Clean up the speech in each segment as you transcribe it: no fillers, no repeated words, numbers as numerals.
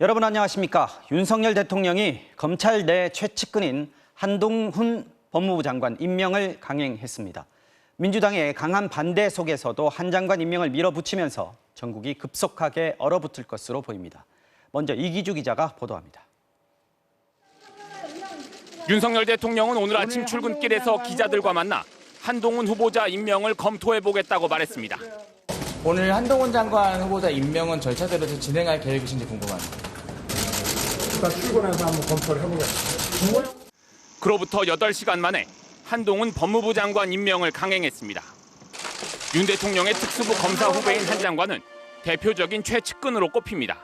여러분 안녕하십니까? 윤석열 대통령이 검찰 내 최측근인 한동훈 법무부 장관 임명을 강행했습니다. 민주당의 강한 반대 속에서도 한 장관 임명을 밀어붙이면서 전국이 급속하게 얼어붙을 것으로 보입니다. 먼저 이기주 기자가 보도합니다. 윤석열 대통령은 오늘 아침 출근길에서 기자들과 만나 한동훈 후보자 임명을 검토해보겠다고 말했습니다. 오늘 한동훈 장관 후보자 임명은 절차대로 진행할 계획이신지 궁금합니다. 일단 출근해서 한번 검토를 해보겠습니다. 그로부터 8시간 만에 한동훈 법무부 장관 임명을 강행했습니다. 윤 대통령의 특수부 검사 후배인 한 장관은 대표적인 최측근으로 꼽힙니다.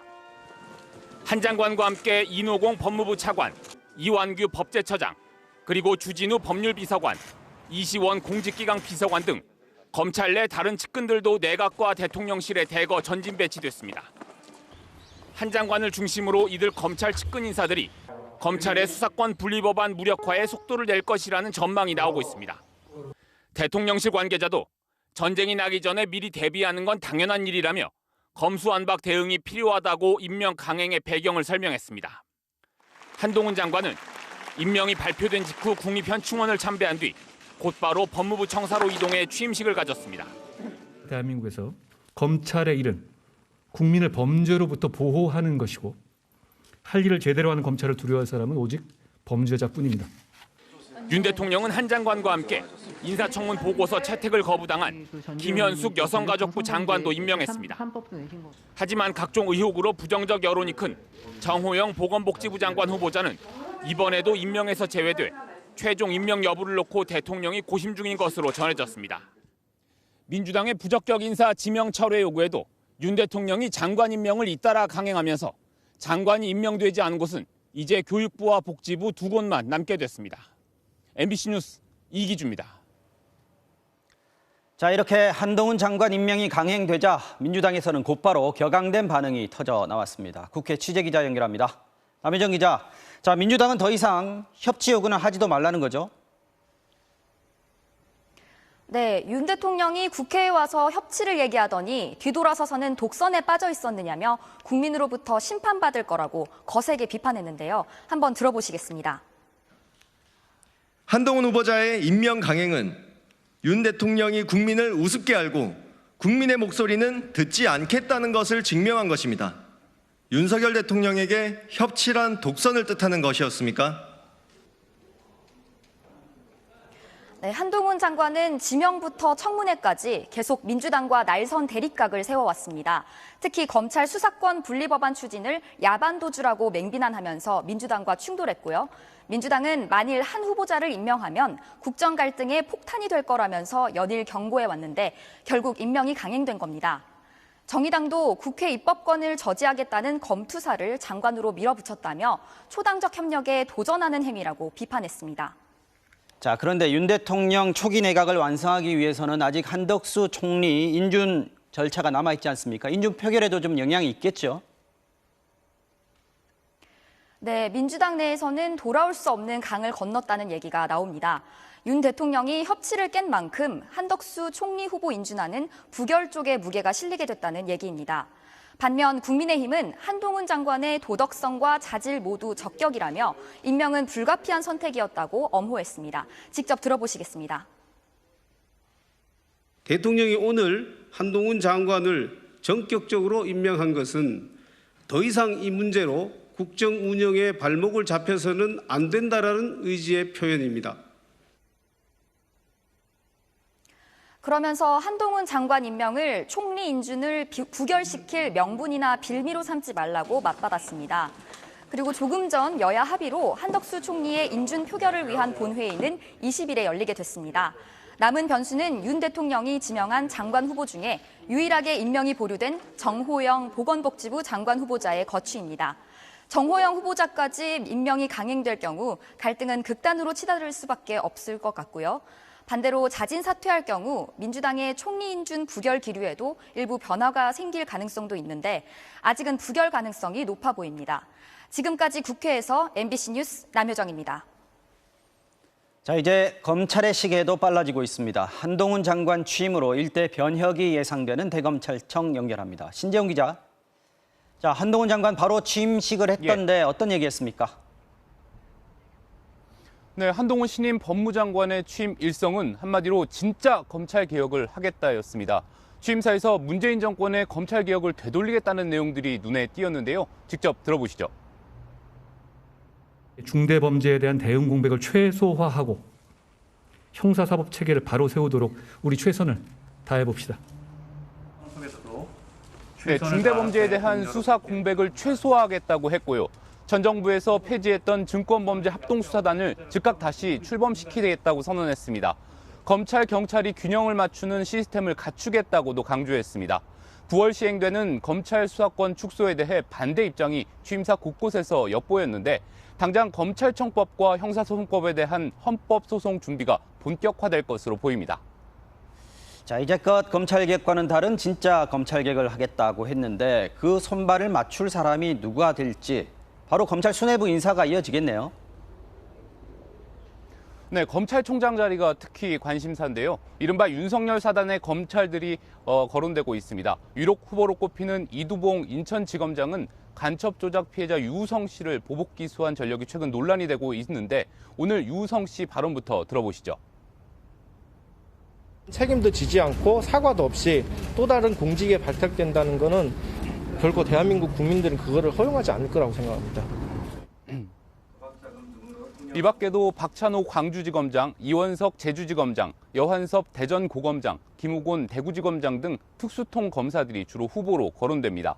한 장관과 함께 이노공 법무부 차관, 이완규 법제처장, 그리고 주진우 법률비서관, 이시원 공직기강 비서관 등 검찰 내 다른 측근들도 내각과 대통령실에 대거 전진 배치됐습니다. 한 장관을 중심으로 이들 검찰 측근 인사들이 검찰의 수사권 분리법안 무력화에 속도를 낼 것이라는 전망이 나오고 있습니다. 대통령실 관계자도 전쟁이 나기 전에 미리 대비하는 건 당연한 일이라며 검수완박 대응이 필요하다고 임명 강행의 배경을 설명했습니다. 한동훈 장관은 임명이 발표된 직후 국립현충원을 참배한 뒤 곧바로 법무부 청사로 이동해 취임식을 가졌습니다. 대한민국에서 검찰의 일은 국민을 범죄로부터 보호하는 것이고 할 일을 제대로 하는 검찰을 두려워할 사람은 오직 범죄자뿐입니다. 윤 대통령은 한 장관과 함께 인사청문 보고서 채택을 거부당한 김현숙 여성가족부 장관도 임명했습니다. 하지만 각종 의혹으로 부정적 여론이 큰 정호영 보건복지부 장관 후보자는 이번에도 임명에서 제외돼 최종 임명 여부를 놓고 대통령이 고심 중인 것으로 전해졌습니다. 민주당의 부적격 인사 지명 철회 요구에도 윤 대통령이 장관 임명을 잇따라 강행하면서 장관이 임명되지 않은 곳은 이제 교육부와 복지부 두 곳만 남게 됐습니다. MBC 뉴스 이기주입니다. 자, 이렇게 한동훈 장관 임명이 강행되자 민주당에서는 곧바로 격앙된 반응이 터져 나왔습니다. 국회 취재기자 연결합니다. 남혜정 기자, 자, 민주당은 더 이상 협치 요구는 하지도 말라는 거죠? 네, 윤 대통령이 국회에 와서 협치를 얘기하더니 뒤돌아서서는 독선에 빠져 있었느냐며 국민으로부터 심판받을 거라고 거세게 비판했는데요. 한번 들어보시겠습니다. 한동훈 후보자의 임명 강행은 윤 대통령이 국민을 우습게 알고 국민의 목소리는 듣지 않겠다는 것을 증명한 것입니다. 윤석열 대통령에게 협치란 독선을 뜻하는 것이었습니까? 네, 한동훈 장관은 지명부터 청문회까지 계속 민주당과 날선 대립각을 세워왔습니다. 특히 검찰 수사권 분리법안 추진을 야반도주라고 맹비난하면서 민주당과 충돌했고요. 민주당은 만일 한 후보자를 임명하면 국정 갈등의 폭탄이 될 거라면서 연일 경고해왔는데 결국 임명이 강행된 겁니다. 정의당도 국회 입법권을 저지하겠다는 검투사를 장관으로 밀어붙였다며 초당적 협력에 도전하는 행위라고 비판했습니다. 자, 그런데 윤 대통령 초기 내각을 완성하기 위해서는 아직 한덕수 총리 인준 절차가 남아있지 않습니까? 인준 표결에도 좀 영향이 있겠죠? 네, 민주당 내에서는 돌아올 수 없는 강을 건넜다는 얘기가 나옵니다. 윤 대통령이 협치를 깬 만큼 한덕수 총리 후보 인준안은 부결 쪽에 무게가 실리게 됐다는 얘기입니다. 반면 국민의힘은 한동훈 장관의 도덕성과 자질 모두 적격이라며 임명은 불가피한 선택이었다고 엄호했습니다. 직접 들어보시겠습니다. 대통령이 오늘 한동훈 장관을 전격적으로 임명한 것은 더 이상 이 문제로 국정 운영에 발목을 잡혀서는 안 된다라는 의지의 표현입니다. 그러면서 한동훈 장관 임명을 총리 인준을 부결시킬 명분이나 빌미로 삼지 말라고 맞받았습니다. 그리고 조금 전 여야 합의로 한덕수 총리의 인준 표결을 위한 본회의는 20일에 열리게 됐습니다. 남은 변수는 윤 대통령이 지명한 장관 후보 중에 유일하게 임명이 보류된 정호영 보건복지부 장관 후보자의 거취입니다. 정호영 후보자까지 임명이 강행될 경우 갈등은 극단으로 치달을 수밖에 없을 것 같고요. 반대로 자진 사퇴할 경우 민주당의 총리 인준 부결 기류에도 일부 변화가 생길 가능성도 있는데 아직은 부결 가능성이 높아 보입니다. 지금까지 국회에서 MBC 뉴스 남효정입니다. 자, 이제 검찰의 시계도 빨라지고 있습니다. 한동훈 장관 취임으로 일대 변혁이 예상되는 대검찰청 연결합니다. 신재훈 기자. 자, 한동훈 장관 바로 취임식을 했던데 어떤 얘기했습니까? 네, 한동훈 신임 법무장관의 취임 일성은 한마디로 진짜 검찰 개혁을 하겠다였습니다. 취임사에서 문재인 정권의 검찰 개혁을 되돌리겠다는 내용들이 눈에 띄었는데요. 직접 들어보시죠. 중대 범죄에 대한 대응 공백을 최소화하고 형사사법 체계를 바로 세우도록 우리 최선을 다해 봅시다. 네, 중대 범죄에 대한 수사 공백을 최소화하겠다고 했고요. 전 정부에서 폐지했던 증권범죄 합동수사단을 즉각 다시 출범시키겠다고 선언했습니다. 검찰, 경찰이 균형을 맞추는 시스템을 갖추겠다고도 강조했습니다. 9월 시행되는 검찰 수사권 축소에 대해 반대 입장이 취임사 곳곳에서 엿보였는데 당장 검찰청법과 형사소송법에 대한 헌법소송 준비가 본격화될 것으로 보입니다. 자, 이제껏 검찰개혁과는 다른 진짜 검찰개혁을 하겠다고 했는데 그 손발을 맞출 사람이 누가 될지 바로 검찰 수뇌부 인사가 이어지겠네요. 네, 검찰총장 자리가 특히 관심사인데요. 이른바 윤석열 사단의 검찰들이 거론되고 있습니다. 유력 후보로 꼽히는 이두봉 인천지검장은 간첩 조작 피해자 유우성 씨를 보복 기소한 전력이 최근 논란이 되고 있는데 오늘 유우성 씨 발언부터 들어보시죠. 책임도 지지 않고 사과도 없이 또 다른 공직에 발탁된다는 거는 결코 대한민국 국민들은 그거를 허용하지 않을 거라고 생각합니다. 이 밖에도 박찬호 광주지검장, 이원석 제주지검장, 여한섭 대전고검장, 김우곤 대구지검장 등 특수통 검사들이 주로 후보로 거론됩니다.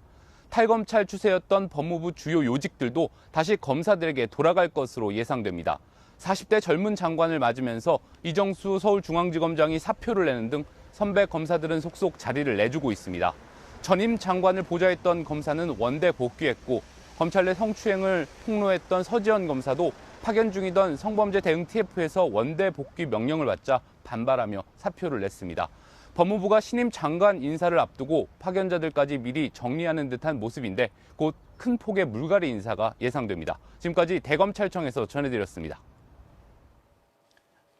탈검찰 추세였던 법무부 주요 요직들도 다시 검사들에게 돌아갈 것으로 예상됩니다. 40대 젊은 장관을 맞으면서 이정수 서울중앙지검장이 사표를 내는 등 선배 검사들은 속속 자리를 내주고 있습니다. 전임 장관을 보좌했던 검사는 원대 복귀했고 검찰 내 성추행을 폭로했던 서지현 검사도 파견 중이던 성범죄 대응 TF에서 원대 복귀 명령을 받자 반발하며 사표를 냈습니다. 법무부가 신임 장관 인사를 앞두고 파견자들까지 미리 정리하는 듯한 모습인데 곧 큰 폭의 물갈이 인사가 예상됩니다. 지금까지 대검찰청에서 전해드렸습니다.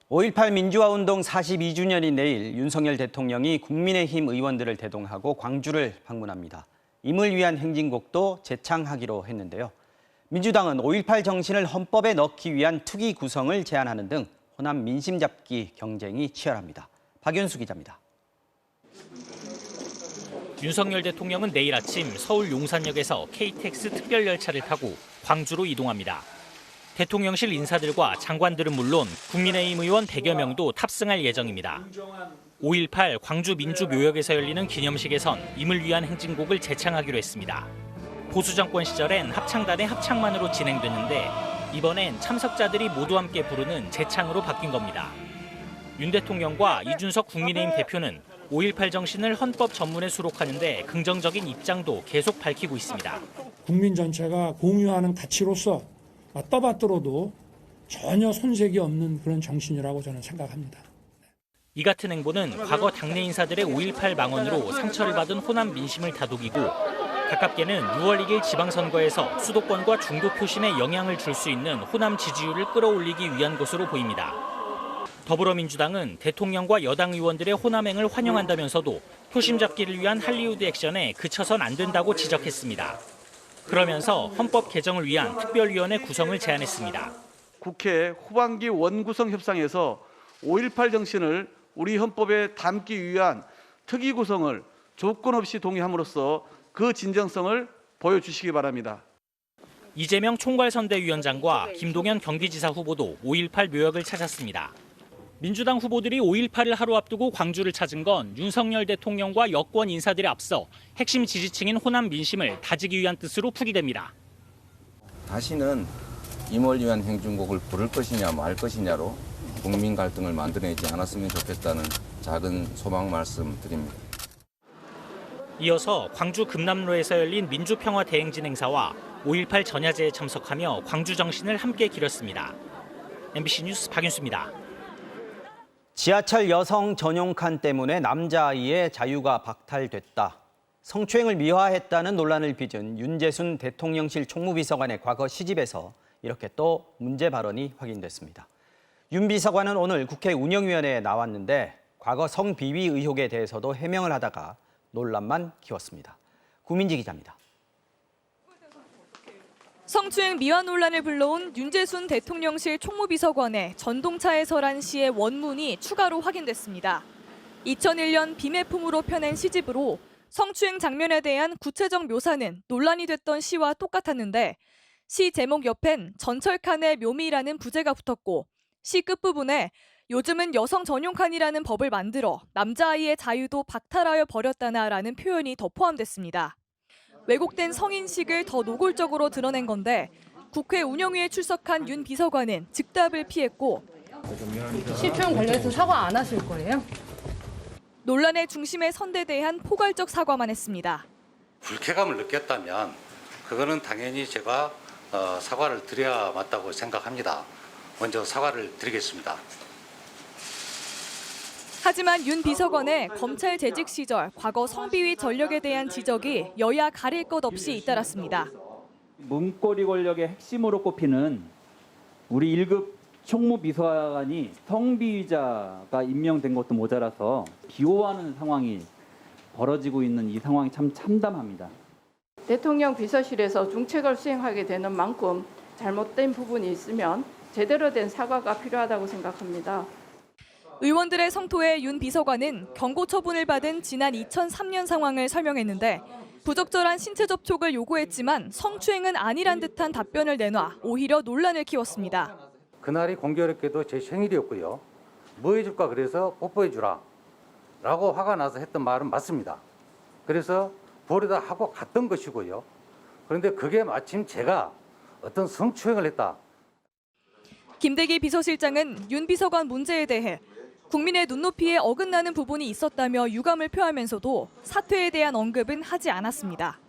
5.18 민주화운동 42주년인 내일 윤석열 대통령이 국민의힘 의원들을 대동하고 광주를 방문합니다. 임을 위한 행진곡도 제창하기로 했는데요. 민주당은 5.18 정신을 헌법에 넣기 위한 특위 구성을 제안하는 등 호남 민심 잡기 경쟁이 치열합니다. 박윤수 기자입니다. 윤석열 대통령은 내일 아침 서울 용산역에서 KTX 특별열차를 타고 광주로 이동합니다. 대통령실 인사들과 장관들은 물론 국민의힘 의원 100여 명도 탑승할 예정입니다. 5.18 광주 민주묘역에서 열리는 기념식에선 임을 위한 행진곡을 제창하기로 했습니다. 보수정권 시절엔 합창단의 합창만으로 진행됐는데 이번엔 참석자들이 모두 함께 부르는 제창으로 바뀐 겁니다. 윤 대통령과 이준석 국민의힘 대표는 5.18 정신을 헌법 전문에 수록하는데 긍정적인 입장도 계속 밝히고 있습니다. 국민 전체가 공유하는 가치로서 떠받들어도 전혀 손색이 없는 그런 정신이라고 저는 생각합니다. 이 같은 행보는 과거 당내 인사들의 5.18 망언으로 상처를 받은 호남 민심을 다독이고 가깝게는 6월 2일 지방선거에서 수도권과 중도 표심에 영향을 줄 수 있는 호남 지지율을 끌어올리기 위한 것으로 보입니다. 더불어민주당은 대통령과 여당 의원들의 호남행을 환영한다면서도 표심 잡기를 위한 할리우드 액션에 그쳐선 안 된다고 지적했습니다. 그러면서 헌법 개정을 위한 특별위원회 구성을 제안했습니다. 국회 후반기 원구성 협상에서 5.18 정신을 우리 헌법에 담기 위한 특위 구성을 조건 없이 동의함으로써 그 진정성을 보여주시기 바랍니다. 이재명 총괄선대위원장과 김동연 경기지사 후보도 5.18 묘역을 찾았습니다. 민주당 후보들이 5.18을 하루 앞두고 광주를 찾은 건 윤석열 대통령과 여권 인사들에 앞서 핵심 지지층인 호남 민심을 다지기 위한 뜻으로 풀이됩니다. 다시는 임을 위한 행진곡을 부를 것이냐 말 것이냐로 국민 갈등을 만들어내지 않았으면 좋겠다는 작은 소망 말씀드립니다. 이어서 광주 금남로에서 열린 민주평화 대행진 행사와 5.18 전야제에 참석하며 광주 정신을 함께 기렸습니다. MBC 뉴스 박윤수입니다. 지하철 여성 전용 칸 때문에 남자아이의 자유가 박탈됐다. 성추행을 미화했다는 논란을 빚은 윤재순 대통령실 총무비서관의 과거 시집에서 이렇게 또 문제 발언이 확인됐습니다. 윤 비서관은 오늘 국회 운영위원회에 나왔는데 과거 성비위 의혹에 대해서도 해명을 하다가 논란만 키웠습니다. 구민지 기자입니다. 성추행 미화 논란을 불러온 윤재순 대통령실 총무비서관의 전동차에 설한 시의 원문이 추가로 확인됐습니다. 2001년 비매품으로 펴낸 시집으로 성추행 장면에 대한 구체적 묘사는 논란이 됐던 시와 똑같았는데 시 제목 옆엔 전철칸의 묘미라는 부제가 붙었고 시 끝부분에 요즘은 여성 전용 칸이라는 법을 만들어 남자아이의 자유도 박탈하여 버렸다나라는 표현이 더 포함됐습니다. 왜곡된 성인식을 더 노골적으로 드러낸 건데 국회 운영위에 출석한 윤 비서관은 즉답을 피했고 시 표현 관련해서 사과 안 하실 거예요? 논란의 중심에 선대 대한 포괄적 사과만 했습니다. 불쾌감을 느꼈다면 그거는 당연히 제가 사과를 드려야 맞다고 생각합니다. 먼저 사과를 드리겠습니다. 하지만 윤 비서관의 검찰 재직 시절 과거 성비위 전력에 대한 지적이 여야 가릴 것 없이 잇따랐습니다. 문고리 권력의 핵심으로 꼽히는 우리 1급 총무비서관이 성비위자가 임명된 것도 모자라서 비호하는 상황이 벌어지고 있는 이 상황이 참 참담합니다. 대통령 비서실에서 중책을 수행하게 되는 만큼 잘못된 부분이 있으면 제대로 된 사과가 필요하다고 생각합니다. 의원들의 성토에 윤 비서관은 경고 처분을 받은 지난 2003년 상황을 설명했는데 부적절한 신체 접촉을 요구했지만 성추행은 아니란 듯한 답변을 내놔 오히려 논란을 키웠습니다. 그날이 공교롭게도 제 생일이었고요. 뭐 해줄까 그래서 뽀뽀해주라 라고 화가 나서 했던 말은 맞습니다. 그래서 버리다 하고 갔던 것이고요. 그런데 그게 마침 제가 어떤 성추행을 했다. 김대기 비서실장은 윤 비서관 문제에 대해 국민의 눈높이에 어긋나는 부분이 있었다며 유감을 표하면서도 사퇴에 대한 언급은 하지 않았습니다.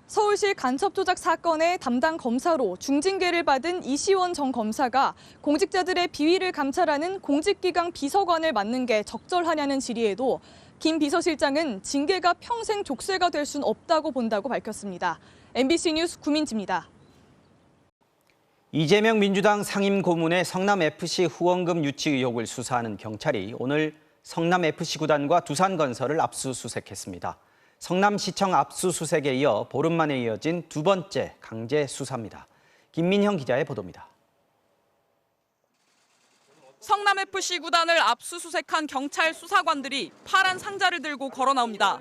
서울시 간첩 조작 사건의 담당 검사로 중징계를 받은 이시원 전 검사가 공직자들의 비위를 감찰하는 공직기강 비서관을 맡는 게 적절하냐는 질의에도 김 비서실장은 징계가 평생 족쇄가 될 순 없다고 본다고 밝혔습니다. MBC 뉴스 구민지입니다. 이재명 민주당 상임고문의 성남FC 후원금 유치 의혹을 수사하는 경찰이 오늘 성남FC 구단과 두산건설을 압수수색했습니다. 성남시청 압수수색에 이어 보름 만에 이어진 두 번째 강제 수사입니다. 김민형 기자의 보도입니다. 성남FC 구단을 압수수색한 경찰 수사관들이 파란 상자를 들고 걸어 나옵니다.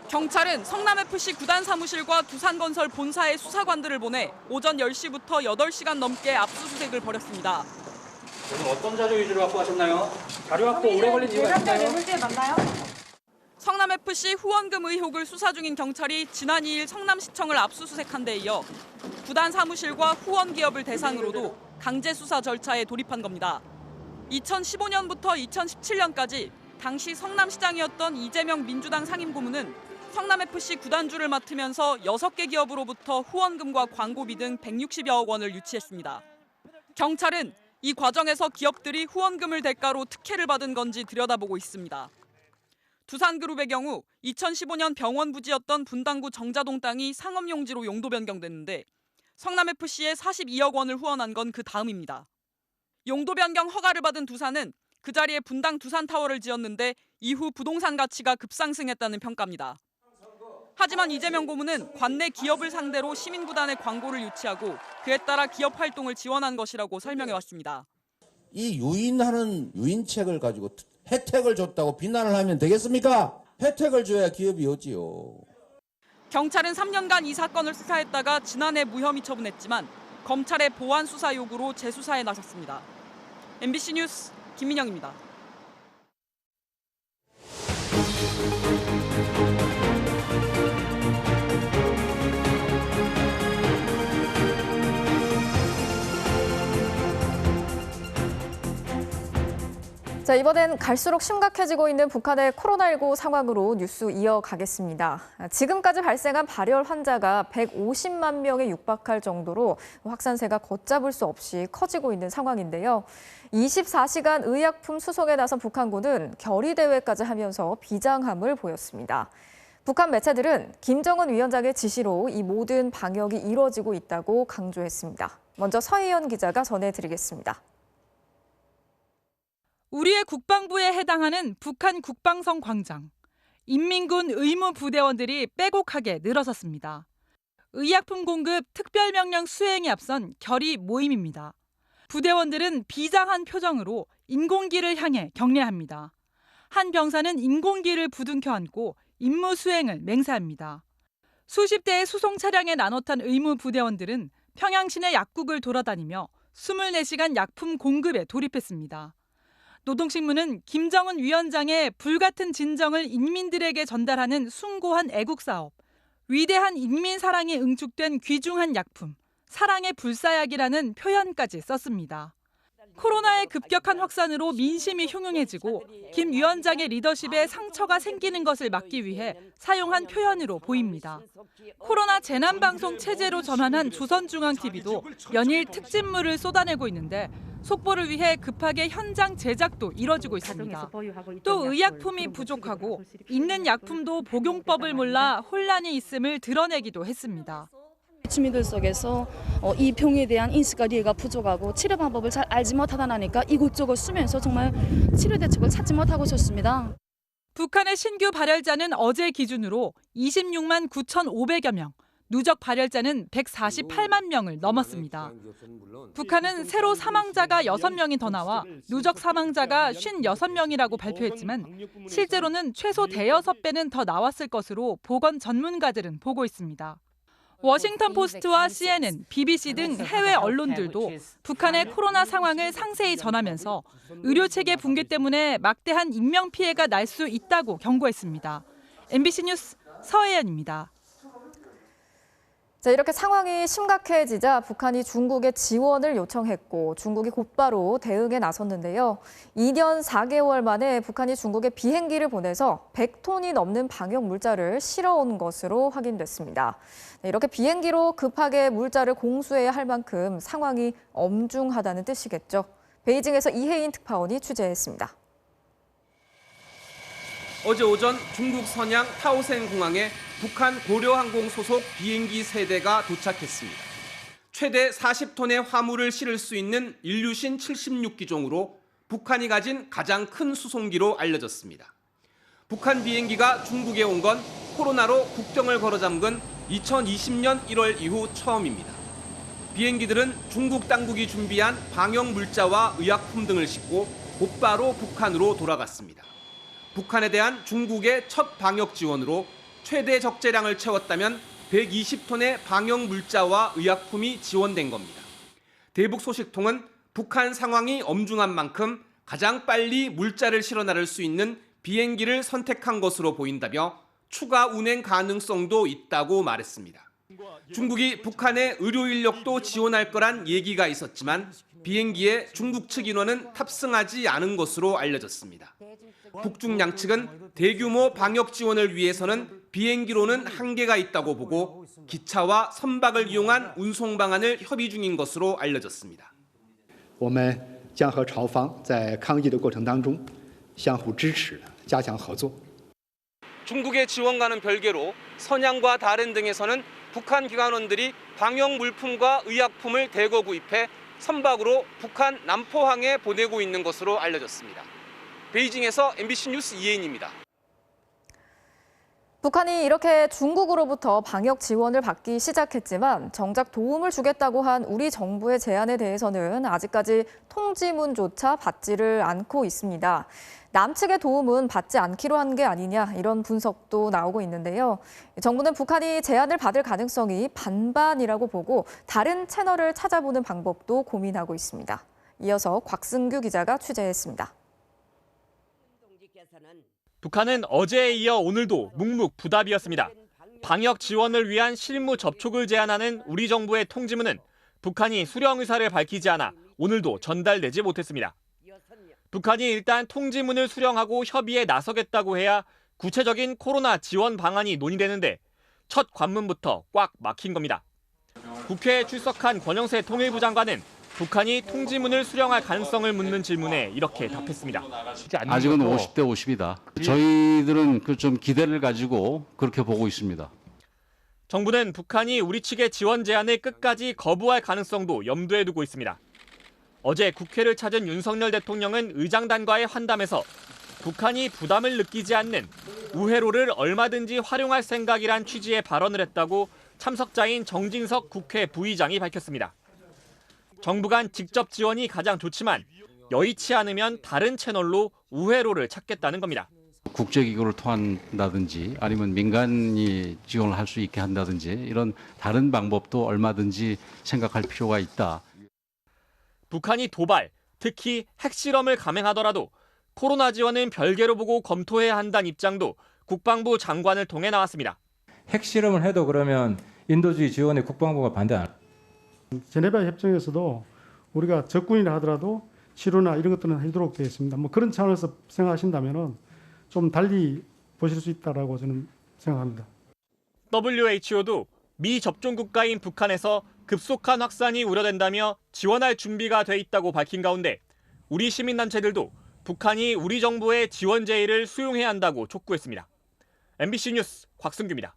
경찰은 성남FC 구단 사무실과 두산건설 본사의 수사관들을 보내 오전 10시부터 8시간 넘게 압수수색을 벌였습니다. 오늘 어떤 자료 위주로 갖고 가셨나요? 자료 갖고 오래 걸린 이유가 있나요? 성남FC 후원금 의혹을 수사 중인 경찰이 지난 2일 성남시청을 압수수색한 데 이어 구단 사무실과 후원 기업을 대상으로도 강제 수사 절차에 돌입한 겁니다. 2015년부터 2017년까지 당시 성남시장이었던 이재명 민주당 상임고문은 성남FC 구단주를 맡으면서 6개 기업으로부터 후원금과 광고비 등 160여억 원을 유치했습니다. 경찰은 이 과정에서 기업들이 후원금을 대가로 특혜를 받은 건지 들여다보고 있습니다. 두산그룹의 경우 2015년 병원 부지였던 분당구 정자동 땅이 상업용지로 용도 변경됐는데 성남FC에 42억 원을 후원한 건 그 다음입니다. 용도 변경 허가를 받은 두산은 그 자리에 분당 두산타워를 지었는데 이후 부동산 가치가 급상승했다는 평가입니다. 하지만 이재명 고문은 관내 기업을 상대로 시민구단의 광고를 유치하고 그에 따라 기업 활동을 지원한 것이라고 설명해왔습니다. 이 유인하는 유인책을 가지고 혜택을 줬다고 비난을 하면 되겠습니까? 혜택을 줘야 기업이 오지요. 경찰은 3년간 이 사건을 수사했다가 지난해 무혐의 처분했지만 검찰의 보완 수사 요구로 재수사에 나섰습니다. MBC 뉴스 김민영입니다. 자, 이번엔 갈수록 심각해지고 있는 북한의 코로나19 상황으로 뉴스 이어가겠습니다. 지금까지 발생한 발열 환자가 150만 명에 육박할 정도로 확산세가 걷잡을 수 없이 커지고 있는 상황인데요. 24시간 의약품 수송에 나선 북한군은 결의대회까지 하면서 비장함을 보였습니다. 북한 매체들은 김정은 위원장의 지시로 이 모든 방역이 이뤄지고 있다고 강조했습니다. 먼저 서희연 기자가 전해드리겠습니다. 우리의 국방부에 해당하는 북한 국방성 광장. 인민군 의무부대원들이 빼곡하게 늘어섰습니다. 의약품 공급 특별명령 수행에 앞선 결의 모임입니다. 부대원들은 비장한 표정으로 인공기를 향해 경례합니다. 한 병사는 인공기를 부둥켜 안고 임무 수행을 맹세합니다. 수십 대의 수송 차량에 나눠 탄 의무 부대원들은 평양 시내 약국을 돌아다니며 24시간 약품 공급에 돌입했습니다. 노동신문은 김정은 위원장의 불같은 진정을 인민들에게 전달하는 숭고한 애국사업, 위대한 인민사랑이 응축된 귀중한 약품, 사랑의 불사약이라는 표현까지 썼습니다. 코로나의 급격한 확산으로 민심이 흉흉해지고 김 위원장의 리더십에 상처가 생기는 것을 막기 위해 사용한 표현으로 보입니다. 코로나 재난방송 체제로 전환한 조선중앙TV도 연일 특집물을 쏟아내고 있는데 속보를 위해 급하게 현장 제작도 이뤄지고 있습니다. 또 의약품이 부족하고 있는 약품도 복용법을 몰라 혼란이 있음을 드러내기도 했습니다. 주민들 속에서 이 병에 대한 인식과 이해가 부족하고 치료 방법을 잘 알지 못하다 보니까 이곳저곳 쓰면서 정말 치료 대책을 찾지 못하고 있었습니다. 북한의 신규 발열자는 어제 기준으로 26만 9,500여 명, 누적 발열자는 148만 명을 넘었습니다. 북한은 새로 사망자가 6명이 더 나와 누적 사망자가 56명이라고 발표했지만 실제로는 최소 대여섯 배는 더 나왔을 것으로 보건 전문가들은 보고 있습니다. 워싱턴 포스트와 CNN, BBC 등 해외 언론들도 북한의 코로나 상황을 상세히 전하면서 의료체계 붕괴 때문에 막대한 인명피해가 날 수 있다고 경고했습니다. MBC 뉴스 서혜연입니다. 자, 이렇게 상황이 심각해지자 북한이 중국에 지원을 요청했고 중국이 곧바로 대응에 나섰는데요. 2년 4개월 만에 북한이 중국에 비행기를 보내서 100톤이 넘는 방역 물자를 실어온 것으로 확인됐습니다. 이렇게 비행기로 급하게 물자를 공수해야 할 만큼 상황이 엄중하다는 뜻이겠죠. 베이징에서 이혜인 특파원이 취재했습니다. 어제 오전 중국 선양 타오센 공항에 북한 고려항공 소속 비행기 3대가 도착했습니다. 최대 40톤의 화물을 실을 수 있는 인류신 76기종으로 북한이 가진 가장 큰 수송기로 알려졌습니다. 북한 비행기가 중국에 온 건 코로나로 국경을 걸어 잠근 2020년 1월 이후 처음입니다. 비행기들은 중국 당국이 준비한 방역 물자와 의약품 등을 싣고 곧바로 북한으로 돌아갔습니다. 북한에 대한 중국의 첫 방역 지원으로 최대 적재량을 채웠다면 120톤의 방역 물자와 의약품이 지원된 겁니다. 대북 소식통은 북한 상황이 엄중한 만큼 가장 빨리 물자를 실어 나를 수 있는 비행기를 선택한 것으로 보인다며 추가 운행 가능성도 있다고 말했습니다. 중국이 북한의 의료 인력도 지원할 거란 얘기가 있었지만 비행기에 중국 측 인원은 탑승하지 않은 것으로 알려졌습니다. 북중 양측은 대규모 방역 지원을 위해서는 비행기로는 한계가 있다고 보고 기차와 선박을 이용한 운송 방안을 협의 중인 것으로 알려졌습니다. 我们将和朝方在抗疫的过程当中相互支持，加强合作。 중국의 지원과는 별개로 선양과 다롄 등에서는 북한 기관원들이 방역 물품과 의약품을 대거 구입해 선박으로 북한 남포항에 보내고 있는 것으로 알려졌습니다. 베이징에서 MBC 뉴스 이혜인입니다. 북한이 이렇게 중국으로부터 방역 지원을 받기 시작했지만 정작 도움을 주겠다고 한 우리 정부의 제안에 대해서는 아직까지 통지문조차 받지를 않고 있습니다. 남측의 도움은 받지 않기로 한 게 아니냐 이런 분석도 나오고 있는데요. 정부는 북한이 제안을 받을 가능성이 반반이라고 보고 다른 채널을 찾아보는 방법도 고민하고 있습니다. 이어서 곽승규 기자가 취재했습니다. 북한은 어제에 이어 오늘도 묵묵부답이었습니다. 방역 지원을 위한 실무 접촉을 제안하는 우리 정부의 통지문은 북한이 수령 의사를 밝히지 않아 오늘도 전달되지 못했습니다. 북한이 일단 통지문을 수령하고 협의에 나서겠다고 해야 구체적인 코로나 지원 방안이 논의되는데 첫 관문부터 꽉 막힌 겁니다. 국회에 출석한 권영세 통일부 장관은 북한이 통지문을 수령할 가능성을 묻는 질문에 이렇게 답했습니다. 아직은 50대 50이다. 저희들은 좀 기대를 가지고 그렇게 보고 있습니다. 정부는 북한이 우리 측의 지원 제안을 끝까지 거부할 가능성도 염두에 두고 있습니다. 어제 국회를 찾은 윤석열 대통령은 의장단과의 환담에서 북한이 부담을 느끼지 않는 우회로를 얼마든지 활용할 생각이란 취지의 발언을 했다고 참석자인 정진석 국회 부의장이 밝혔습니다. 정부 간 직접 지원이 가장 좋지만 여의치 않으면 다른 채널로 우회로를 찾겠다는 겁니다. 국제기구를 통한다든지 아니면 민간이 지원을 할 수 있게 한다든지 이런 다른 방법도 얼마든지 생각할 필요가 있다. 북한이 도발, 특히 핵실험을 감행하더라도 코로나 지원은 별개로 보고 검토해야 한다는 입장도 국방부 장관을 통해 나왔습니다. 핵실험을 해도 그러면 인도주의 지원에 국방부가 반대 안 합니다. 제네바 협정에서도 우리가 적군이라 하더라도 치료나 이런 것들은 해주도록 되어 있습니다. 뭐 그런 차원에서 생각하신다면은 좀 달리 보실 수 있다라고 저는 생각합니다. WHO도 미 접종 국가인 북한에서 급속한 확산이 우려된다며 지원할 준비가 돼 있다고 밝힌 가운데 우리 시민단체들도 북한이 우리 정부의 지원 제의를 수용해야 한다고 촉구했습니다. MBC 뉴스 곽승규입니다.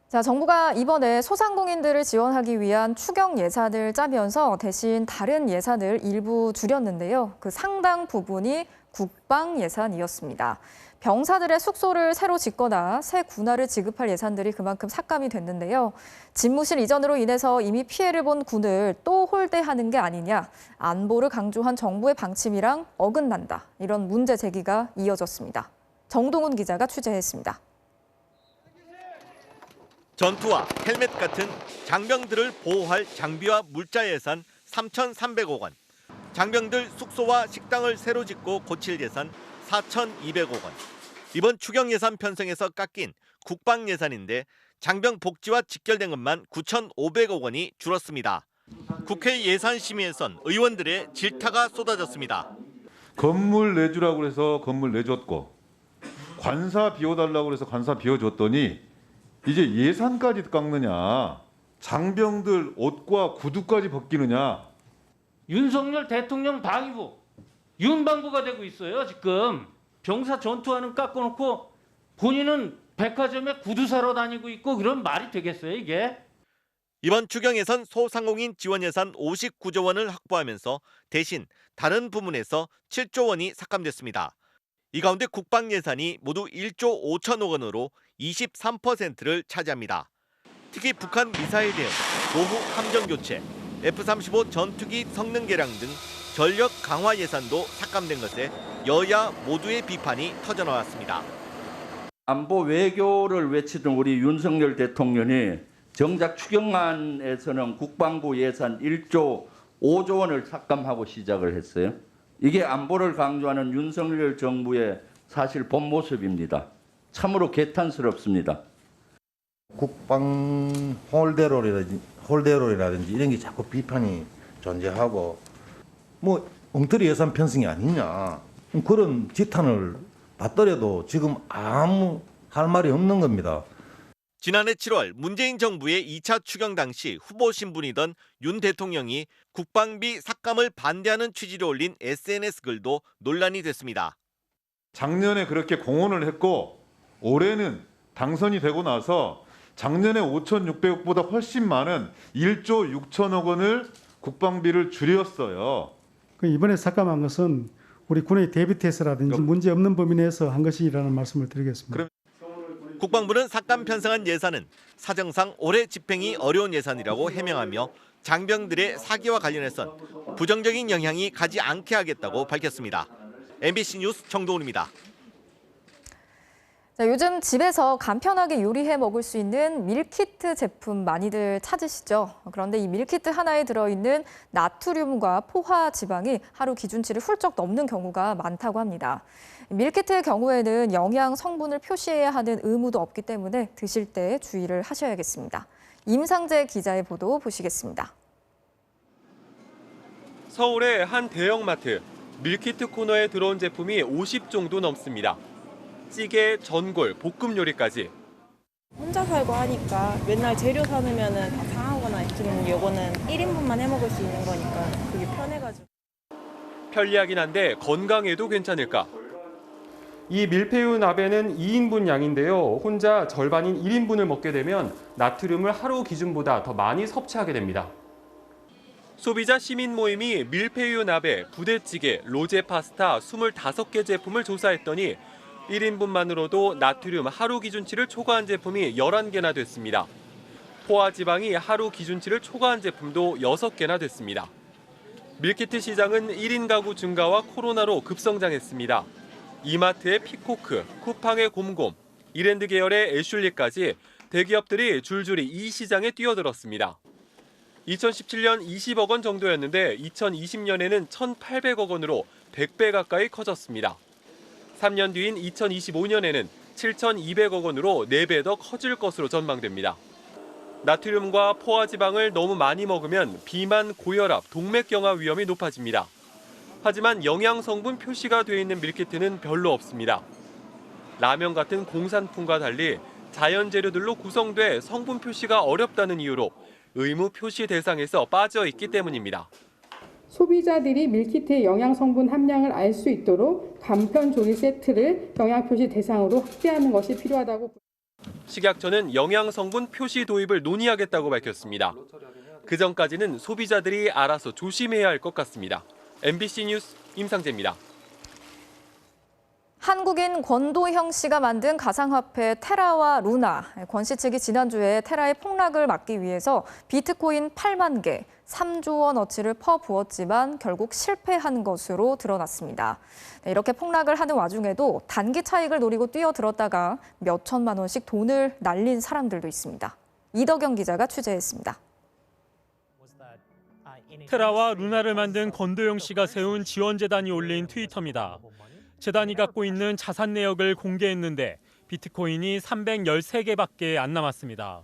자, 정부가 이번에 소상공인들을 지원하기 위한 추경 예산을 짜면서 대신 다른 예산을 일부 줄였는데요. 그 상당 부분이 국방 예산이었습니다. 병사들의 숙소를 새로 짓거나 새 군화를 지급할 예산들이 그만큼 삭감이 됐는데요. 집무실 이전으로 인해서 이미 피해를 본 군을 또 홀대하는 게 아니냐, 안보를 강조한 정부의 방침이랑 어긋난다. 이런 문제 제기가 이어졌습니다. 정동훈 기자가 취재했습니다. 전투와 헬멧 같은 장병들을 보호할 장비와 물자 예산 3,300억 원, 장병들 숙소와 식당을 새로 짓고 고칠 예산 4,200억 원. 이번 추경 예산 편성에서 깎인 국방 예산인데 장병 복지와 직결된 것만 9,500억 원이 줄었습니다. 국회 예산심의에선 의원들의 질타가 쏟아졌습니다. 건물 내주라고 해서 건물 내줬고 관사 비워달라고 해서 관사 비워줬더니 이제 예산까지 깎느냐, 장병들 옷과 구두까지 벗기느냐. 윤석열 대통령 방위부, 윤방부가 되고 있어요. 지금 병사 전투화는 깎아놓고 본인은 백화점에 구두 사러 다니고 있고 그런 말이 되겠어요, 이게? 이번 추경에선 소상공인 지원 예산 59조 원을 확보하면서 대신 다른 부문에서 7조 원이 삭감됐습니다. 이 가운데 국방 예산이 모두 1조 5천억 원으로 23%를 차지합니다. 특히 북한 미사일 대응, 노후 함정 교체, F-35 전투기 성능 개량 등 전력 강화 예산도 삭감된 것에 여야 모두의 비판이 터져나왔습니다. 안보 외교를 외치던 우리 윤석열 대통령이 정작 추경안에서는 국방부 예산 1조 5조 원을 삭감하고 시작을 했어요. 이게 안보를 강조하는 윤석열 정부의 사실 본 모습입니다. 참으로 개탄스럽습니다. 국방 홀대로라든지 이런 게 자꾸 비판이 존재하고 뭐 엉터리 예산 편성이 아니냐 그런 지탄을 받더라도 지금 아무 할 말이 없는 겁니다. 지난해 7월 문재인 정부의 2차 추경 당시 후보 신분이던 윤 대통령이 국방비 삭감을 반대하는 취지로 올린 SNS 글도 논란이 됐습니다. 작년에 그렇게 공언을 했고 올해는 당선이 되고 나서 작년에 5,600억보다 훨씬 많은 1조 6천억 원을 국방비를 줄였어요. 이번에 삭감한 것은 우리 군의 대비태세라든지 문제 없는 범위 내에서 한 것이라는 말씀을 드리겠습니다. 국방부는 삭감 편성한 예산은 사정상 올해 집행이 어려운 예산이라고 해명하며 장병들의 사기와 관련해선 부정적인 영향이 가지 않게 하겠다고 밝혔습니다. MBC 뉴스 정동훈입니다. 자, 요즘 집에서 간편하게 요리해 먹을 수 있는 밀키트 제품 많이들 찾으시죠? 그런데 이 밀키트 하나에 들어있는 나트륨과 포화 지방이 하루 기준치를 훌쩍 넘는 경우가 많다고 합니다. 밀키트의 경우에는 영양 성분을 표시해야 하는 의무도 없기 때문에 드실 때 주의를 하셔야겠습니다. 임상재 기자의 보도 보시겠습니다. 서울의 한 대형마트, 밀키트 코너에 들어온 제품이 50 정도 넘습니다. 찌개, 전골, 볶음 요리까지. 혼자 살고 하니까 맨날 재료 사놓으면 다 상하거나 했지만 요거는 1인분만 해 먹을 수 있는 거니까 그게 편해가지고. 편리하긴 한데 건강에도 괜찮을까? 이 밀푀유 나베는 2인분 양인데요. 혼자 절반인 1인분을 먹게 되면 나트륨을 하루 기준보다 더 많이 섭취하게 됩니다. 소비자 시민 모임이 밀푀유 나베, 부대찌개, 로제 파스타 25개 제품을 조사했더니 1인분만으로도 나트륨 하루 기준치를 초과한 제품이 11개나 됐습니다. 포화 지방이 하루 기준치를 초과한 제품도 6개나 됐습니다. 밀키트 시장은 1인 가구 증가와 코로나로 급성장했습니다. 이마트의 피코크, 쿠팡의 곰곰, 이랜드 계열의 애슐리까지 대기업들이 줄줄이 이 시장에 뛰어들었습니다. 2017년 20억 원 정도였는데 2020년에는 1,800억 원으로 100배 가까이 커졌습니다. 3년 뒤인 2025년에는 7,200억 원으로 4배 더 커질 것으로 전망됩니다. 나트륨과 포화지방을 너무 많이 먹으면 비만, 고혈압, 동맥경화 위험이 높아집니다. 하지만 영양 성분 표시가 되어 있는 밀키트는 별로 없습니다. 라면 같은 공산품과 달리 자연 재료들로 구성돼 성분 표시가 어렵다는 이유로 의무 표시 대상에서 빠져 있기 때문입니다. 소비자들이 밀키트의 영양 성분 함량을 알 수 있도록 간편 조리 세트를 영양 표시 대상으로 확대하는 것이 필요하다고. 식약처는 영양 성분 표시 도입을 논의하겠다고 밝혔습니다. 그 전까지는 소비자들이 알아서 조심해야 할 것 같습니다. MBC 뉴스 임상재입니다. 한국인 권도형 씨가 만든 가상화폐 테라와 루나. 권 씨 측이 지난주에 테라의 폭락을 막기 위해서 비트코인 8만 개, 3조 원어치를 퍼부었지만 결국 실패한 것으로 드러났습니다. 이렇게 폭락을 하는 와중에도 단기 차익을 노리고 뛰어들었다가 몇 천만 원씩 돈을 날린 사람들도 있습니다. 이덕영 기자가 취재했습니다. 테라와 루나를 만든 권도영 씨가 세운 지원재단이 올린 트위터입니다. 재단이 갖고 있는 자산 내역을 공개했는데 비트코인이 313개밖에 안 남았습니다.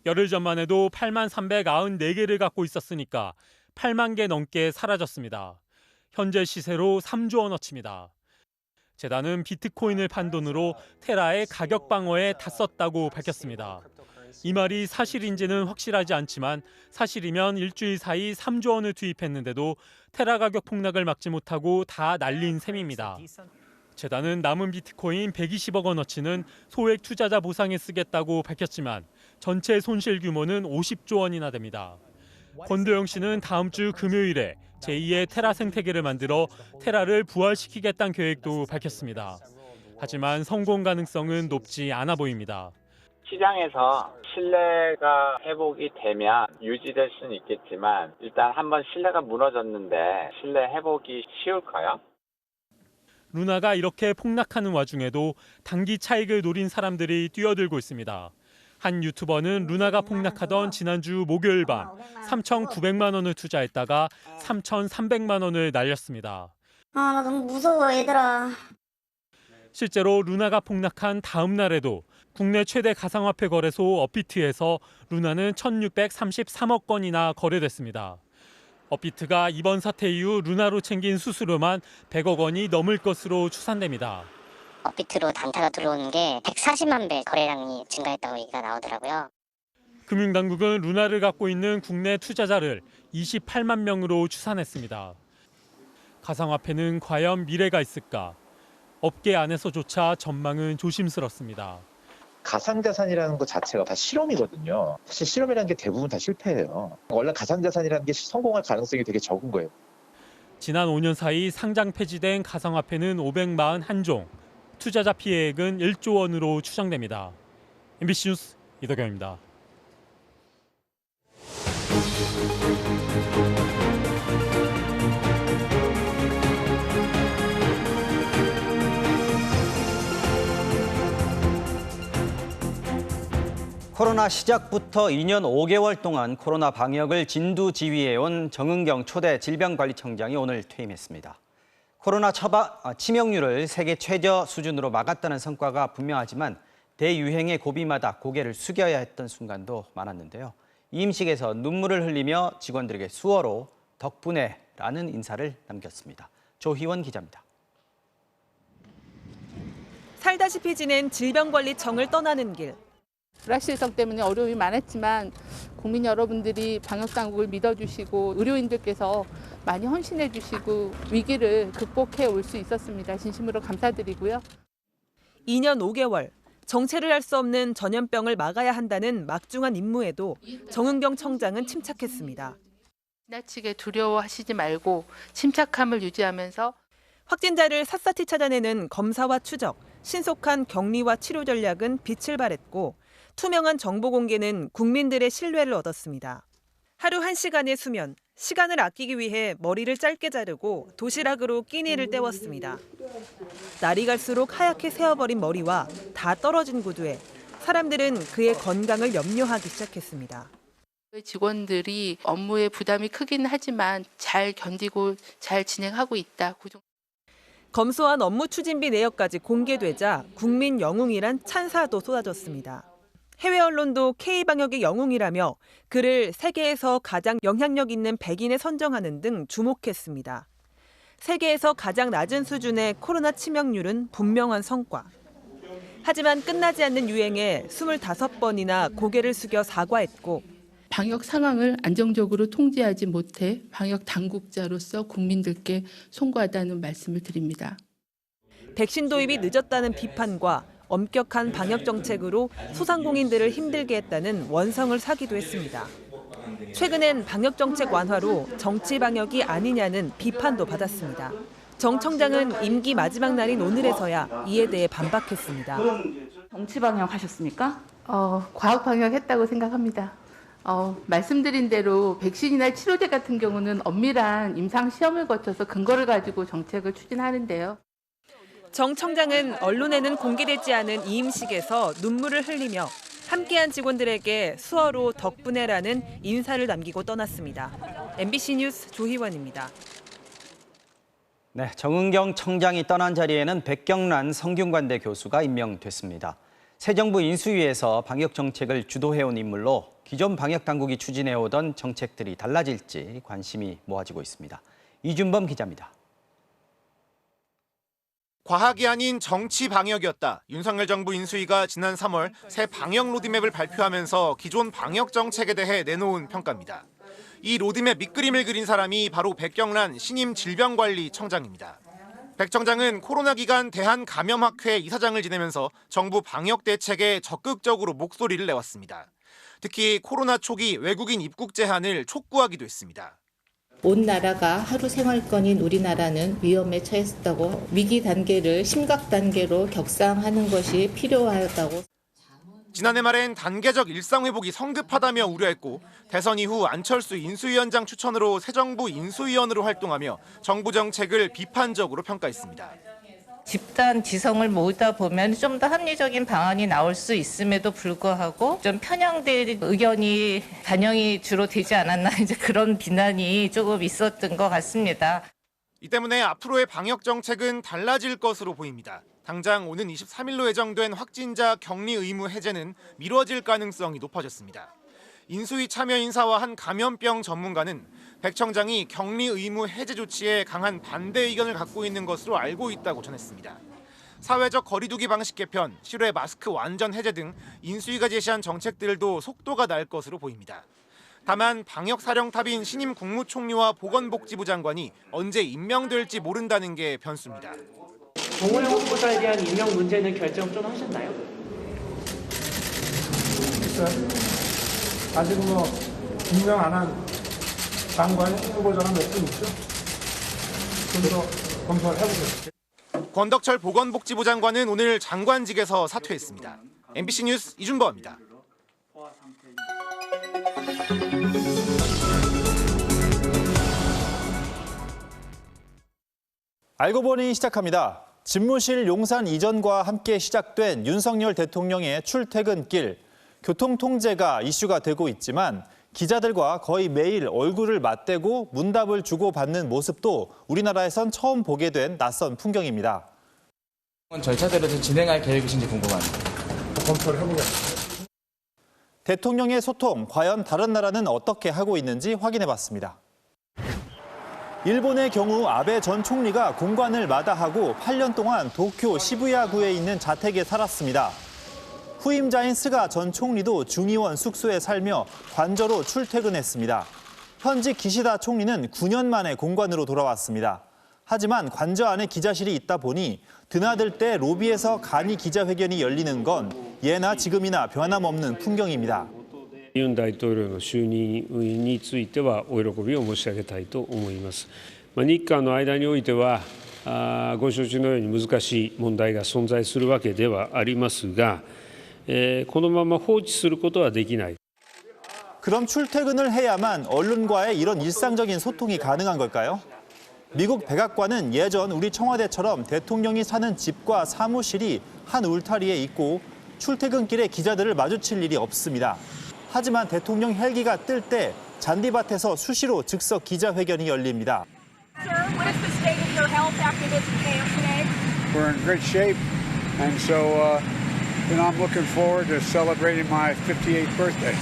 열흘 전만 해도 8만 394개를 갖고 있었으니까 8만 개 넘게 사라졌습니다. 현재 시세로 3조 원어치입니다. 재단은 비트코인을 판 돈으로 테라의 가격 방어에 다 썼다고 밝혔습니다. 이 말이 사실인지는 확실하지 않지만 사실이면 일주일 사이 3조 원을 투입했는데도 테라 가격 폭락을 막지 못하고 다 날린 셈입니다. 재단은 남은 비트코인 120억 원어치는 소액 투자자 보상에 쓰겠다고 밝혔지만 전체 손실 규모는 50조 원이나 됩니다. 권도영 씨는 다음 주 금요일에 제2의 테라 생태계를 만들어 테라를 부활시키겠다는 계획도 밝혔습니다. 하지만 성공 가능성은 높지 않아 보입니다. 시장에서 신뢰가 회복이 되면 유지될 수는 있겠지만 일단 한번 신뢰가 무너졌는데 신뢰 회복이 쉬울까요? 루나가 이렇게 폭락하는 와중에도 단기 차익을 노린 사람들이 뛰어들고 있습니다. 한 유튜버는 루나가 폭락하던 지난주 목요일 밤 3,900만 원을 투자했다가 3,300만 원을 날렸습니다. 나 너무 무서워 얘들아. 실제로 루나가 폭락한 다음 날에도 국내 최대 가상화폐 거래소 업비트에서 루나는 1,633억 건이나 거래됐습니다. 업비트가 이번 사태 이후 루나로 챙긴 수수료만 100억 원이 넘을 것으로 추산됩니다. 업비트로 단타가 들어오는 게 140만 배 거래량이 증가했다고 얘기가 나오더라고요. 금융당국은 루나를 갖고 있는 국내 투자자를 28만 명으로 추산했습니다. 가상화폐는 과연 미래가 있을까? 업계 안에서조차 전망은 조심스럽습니다. 가상자산이라는 것 자체가 다 실험이거든요. 사실 실험이라는 게 대부분 다 실패해요. 원래 가상자산이라는 게 성공할 가능성이 되게 적은 거예요. 지난 5년 사이 상장 폐지된 가상화폐는 541종, 투자자 피해액은 1조 원으로 추정됩니다. MBC 뉴스 이덕영입니다. 코로나 시작부터 2년 5개월 동안 코로나 방역을 진두지휘해온 정은경 초대 질병관리청장이 오늘 퇴임했습니다. 코로나 치명률을 세계 최저 수준으로 막았다는 성과가 분명하지만 대유행의 고비마다 고개를 숙여야 했던 순간도 많았는데요. 이임식에서 눈물을 흘리며 직원들에게 수어로 덕분에라는 인사를 남겼습니다. 조희원 기자입니다. 살다시피 지낸 질병관리청을 떠나는 길. 불확실성 때문에 어려움이 많았지만 국민 여러분들이 방역당국을 믿어주시고 의료인들께서 많이 헌신해 주시고 위기를 극복해 올 수 있었습니다. 진심으로 감사드리고요. 2년 5개월, 정체를 알 수 없는 전염병을 막아야 한다는 막중한 임무에도 정은경 청장은 침착했습니다. 지나치게 두려워하시지 말고 침착함을 유지하면서 확진자를 샅샅이 찾아내는 검사와 추적, 신속한 격리와 치료 전략은 빛을 발했고 투명한 정보 공개는 국민들의 신뢰를 얻었습니다. 하루 1시간의 수면, 시간을 아끼기 위해 머리를 짧게 자르고 도시락으로 끼니를 때웠습니다. 날이 갈수록 하얗게 새어버린 머리와 다 떨어진 구두에 사람들은 그의 건강을 염려하기 시작했습니다. 직원들이 업무에 부담이 크긴 하지만 잘 견디고 잘 진행하고 있다. 검소한 업무 추진비 내역까지 공개되자 국민 영웅이란 찬사도 쏟아졌습니다. 해외 언론도 K방역의 영웅이라며 그를 세계에서 가장 영향력 있는 100인에 선정하는 등 주목했습니다. 세계에서 가장 낮은 수준의 코로나 치명률은 분명한 성과. 하지만 끝나지 않는 유행에 25번이나 고개를 숙여 사과했고 방역 상황을 안정적으로 통제하지 못해 방역 당국자로서 국민들께 송구하다는 말씀을 드립니다. 백신 도입이 늦었다는 비판과 엄격한 방역 정책으로 소상공인들을 힘들게 했다는 원성을 사기도 했습니다. 최근엔 방역 정책 완화로 정치 방역이 아니냐는 비판도 받았습니다. 정 청장은 임기 마지막 날인 오늘에서야 이에 대해 반박했습니다. 정치 방역 하셨습니까? 과학 방역했다고 생각합니다. 말씀드린 대로 백신이나 치료제 같은 경우는 엄밀한 임상 시험을 거쳐서 근거를 가지고 정책을 추진하는데요. 정 청장은 언론에는 공개되지 않은 이임식에서 눈물을 흘리며 함께한 직원들에게 수어로 덕분에라는 인사를 남기고 떠났습니다. MBC 뉴스 조희원입니다. 네, 정은경 청장이 떠난 자리에는 백경란 성균관대 교수가 임명됐습니다. 새 정부 인수위에서 방역 정책을 주도해온 인물로 기존 방역 당국이 추진해오던 정책들이 달라질지 관심이 모아지고 있습니다. 이준범 기자입니다. 과학이 아닌 정치 방역이었다. 윤석열 정부 인수위가 지난 3월 새 방역 로드맵을 발표하면서 기존 방역 정책에 대해 내놓은 평가입니다. 이 로드맵 밑그림을 그린 사람이 바로 백경란 신임 질병관리청장입니다. 백 청장은 코로나 기간 대한감염학회 이사장을 지내면서 정부 방역 대책에 적극적으로 목소리를 내왔습니다. 특히 코로나 초기 외국인 입국 제한을 촉구하기도 했습니다. 온 나라가 하루 생활권인 우리나라는 위험에 처했다고 위기 단계를 심각 단계로 격상하는 것이 필요하다고. 지난해 말엔 단계적 일상 회복이 성급하다며 우려했고 대선 이후 안철수 인수위원장 추천으로 새 정부 인수위원으로 활동하며 정부 정책을 비판적으로 평가했습니다. 집단 지성을 모으다 보면 좀 더 합리적인 방안이 나올 수 있음에도 불구하고 좀 편향된 의견이 반영이 주로 되지 않았나 이제 그런 비난이 조금 있었던 것 같습니다. 이 때문에 앞으로의 방역 정책은 달라질 것으로 보입니다. 당장 오는 23일로 예정된 확진자 격리 의무 해제는 미뤄질 가능성이 높아졌습니다. 인수위 참여 인사와 한 감염병 전문가는 백 청장이 격리 의무 해제 조치에 강한 반대 의견을 갖고 있는 것으로 알고 있다고 전했습니다. 사회적 거리두기 방식 개편, 실외 마스크 완전 해제 등 인수위가 제시한 정책들도 속도가 날 것으로 보입니다. 다만 방역사령탑인 신임 국무총리와 보건복지부 장관이 언제 임명될지 모른다는 게 변수입니다. 정호영 후보자에 대한 임명 문제는 결정 좀 하셨나요? 아직 임명 안 한 장관 후보자가 몇 분 있죠? 좀 더 검토를 해보겠습니다. 권덕철 보건복지부 장관은 오늘 장관직에서 사퇴했습니다. MBC 뉴스 이준범입니다. 알고 보니 시작합니다. 집무실 용산 이전과 함께 시작된 윤석열 대통령의 출퇴근길. 교통 통제가 이슈가 되고 있지만 기자들과 거의 매일 얼굴을 맞대고 문답을 주고받는 모습도 우리나라에선 처음 보게 된 낯선 풍경입니다. 절차대로 진행할 계획이신지 궁금합니다. 검토를 해보겠습니다. 대통령의 소통, 과연 다른 나라는 어떻게 하고 있는지 확인해봤습니다. 일본의 경우 아베 전 총리가 공관을 마다하고 8년 동안 도쿄 시부야구에 있는 자택에 살았습니다. 후임자인 스가 전 총리도 중의원 숙소에 살며 관저로 출퇴근했습니다. 현직 기시다 총리는 9년 만에 공관으로 돌아왔습니다. 하지만 관저 안에 기자실이 있다 보니 드나들 때 로비에서 간이 기자회견이 열리는 건 예나 지금이나 변함없는 풍경입니다. ユン大統領の就任についてはお喜びを申し上げたいと思います。日韓の間においてはご承知のように難しい問題が存在するわけではありますが、このまま放置することはできない。 그럼 출퇴근을 해야만 언론과의 이런 일상적인 소통이 가능한 걸까요? 미국 백악관은 예전 우리 청와대처럼 대통령이 사는 집과 사무실이 한 울타리에 있고 출퇴근길에 기자들을 마주칠 일이 없습니다. 하지만 대통령 헬기가 뜰 때 잔디밭에서 수시로 즉석 기자회견이 열립니다. Sir, what is the state of your health after this exam today? We're in great shape, and so I'm looking forward to celebrating my 58th birthday.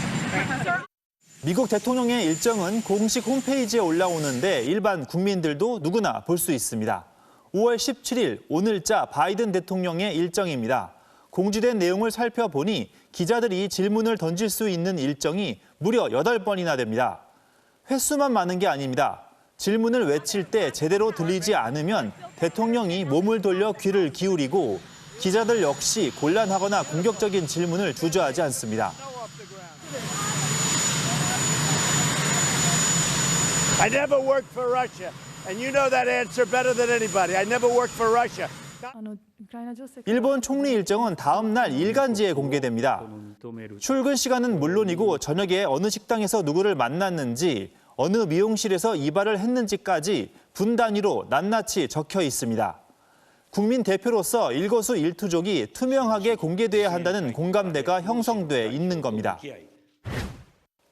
미국 대통령의 일정은 공식 홈페이지에 올라오는데 일반 국민들도 누구나 볼 수 있습니다. 5월 17일 오늘자 바이든 대통령의 일정입니다. 공지된 내용을 살펴보니 기자들이 질문을 던질 수 있는 일정이 무려 8번이나 됩니다. 횟수만 많은 게 아닙니다. 질문을 외칠 때 제대로 들리지 않으면 대통령이 몸을 돌려 귀를 기울이고 기자들 역시 곤란하거나 공격적인 질문을 주저하지 않습니다. I never worked for Russia, and you know that answer better than anybody. I never worked for Russia. 일본 총리 일정은 다음 날 일간지에 공개됩니다. 출근 시간은 물론이고 저녁에 어느 식당에서 누구를 만났는지, 어느 미용실에서 이발을 했는지까지 분 단위로 낱낱이 적혀 있습니다. 국민 대표로서 일거수일투족이 투명하게 공개돼야 한다는 공감대가 형성돼 있는 겁니다.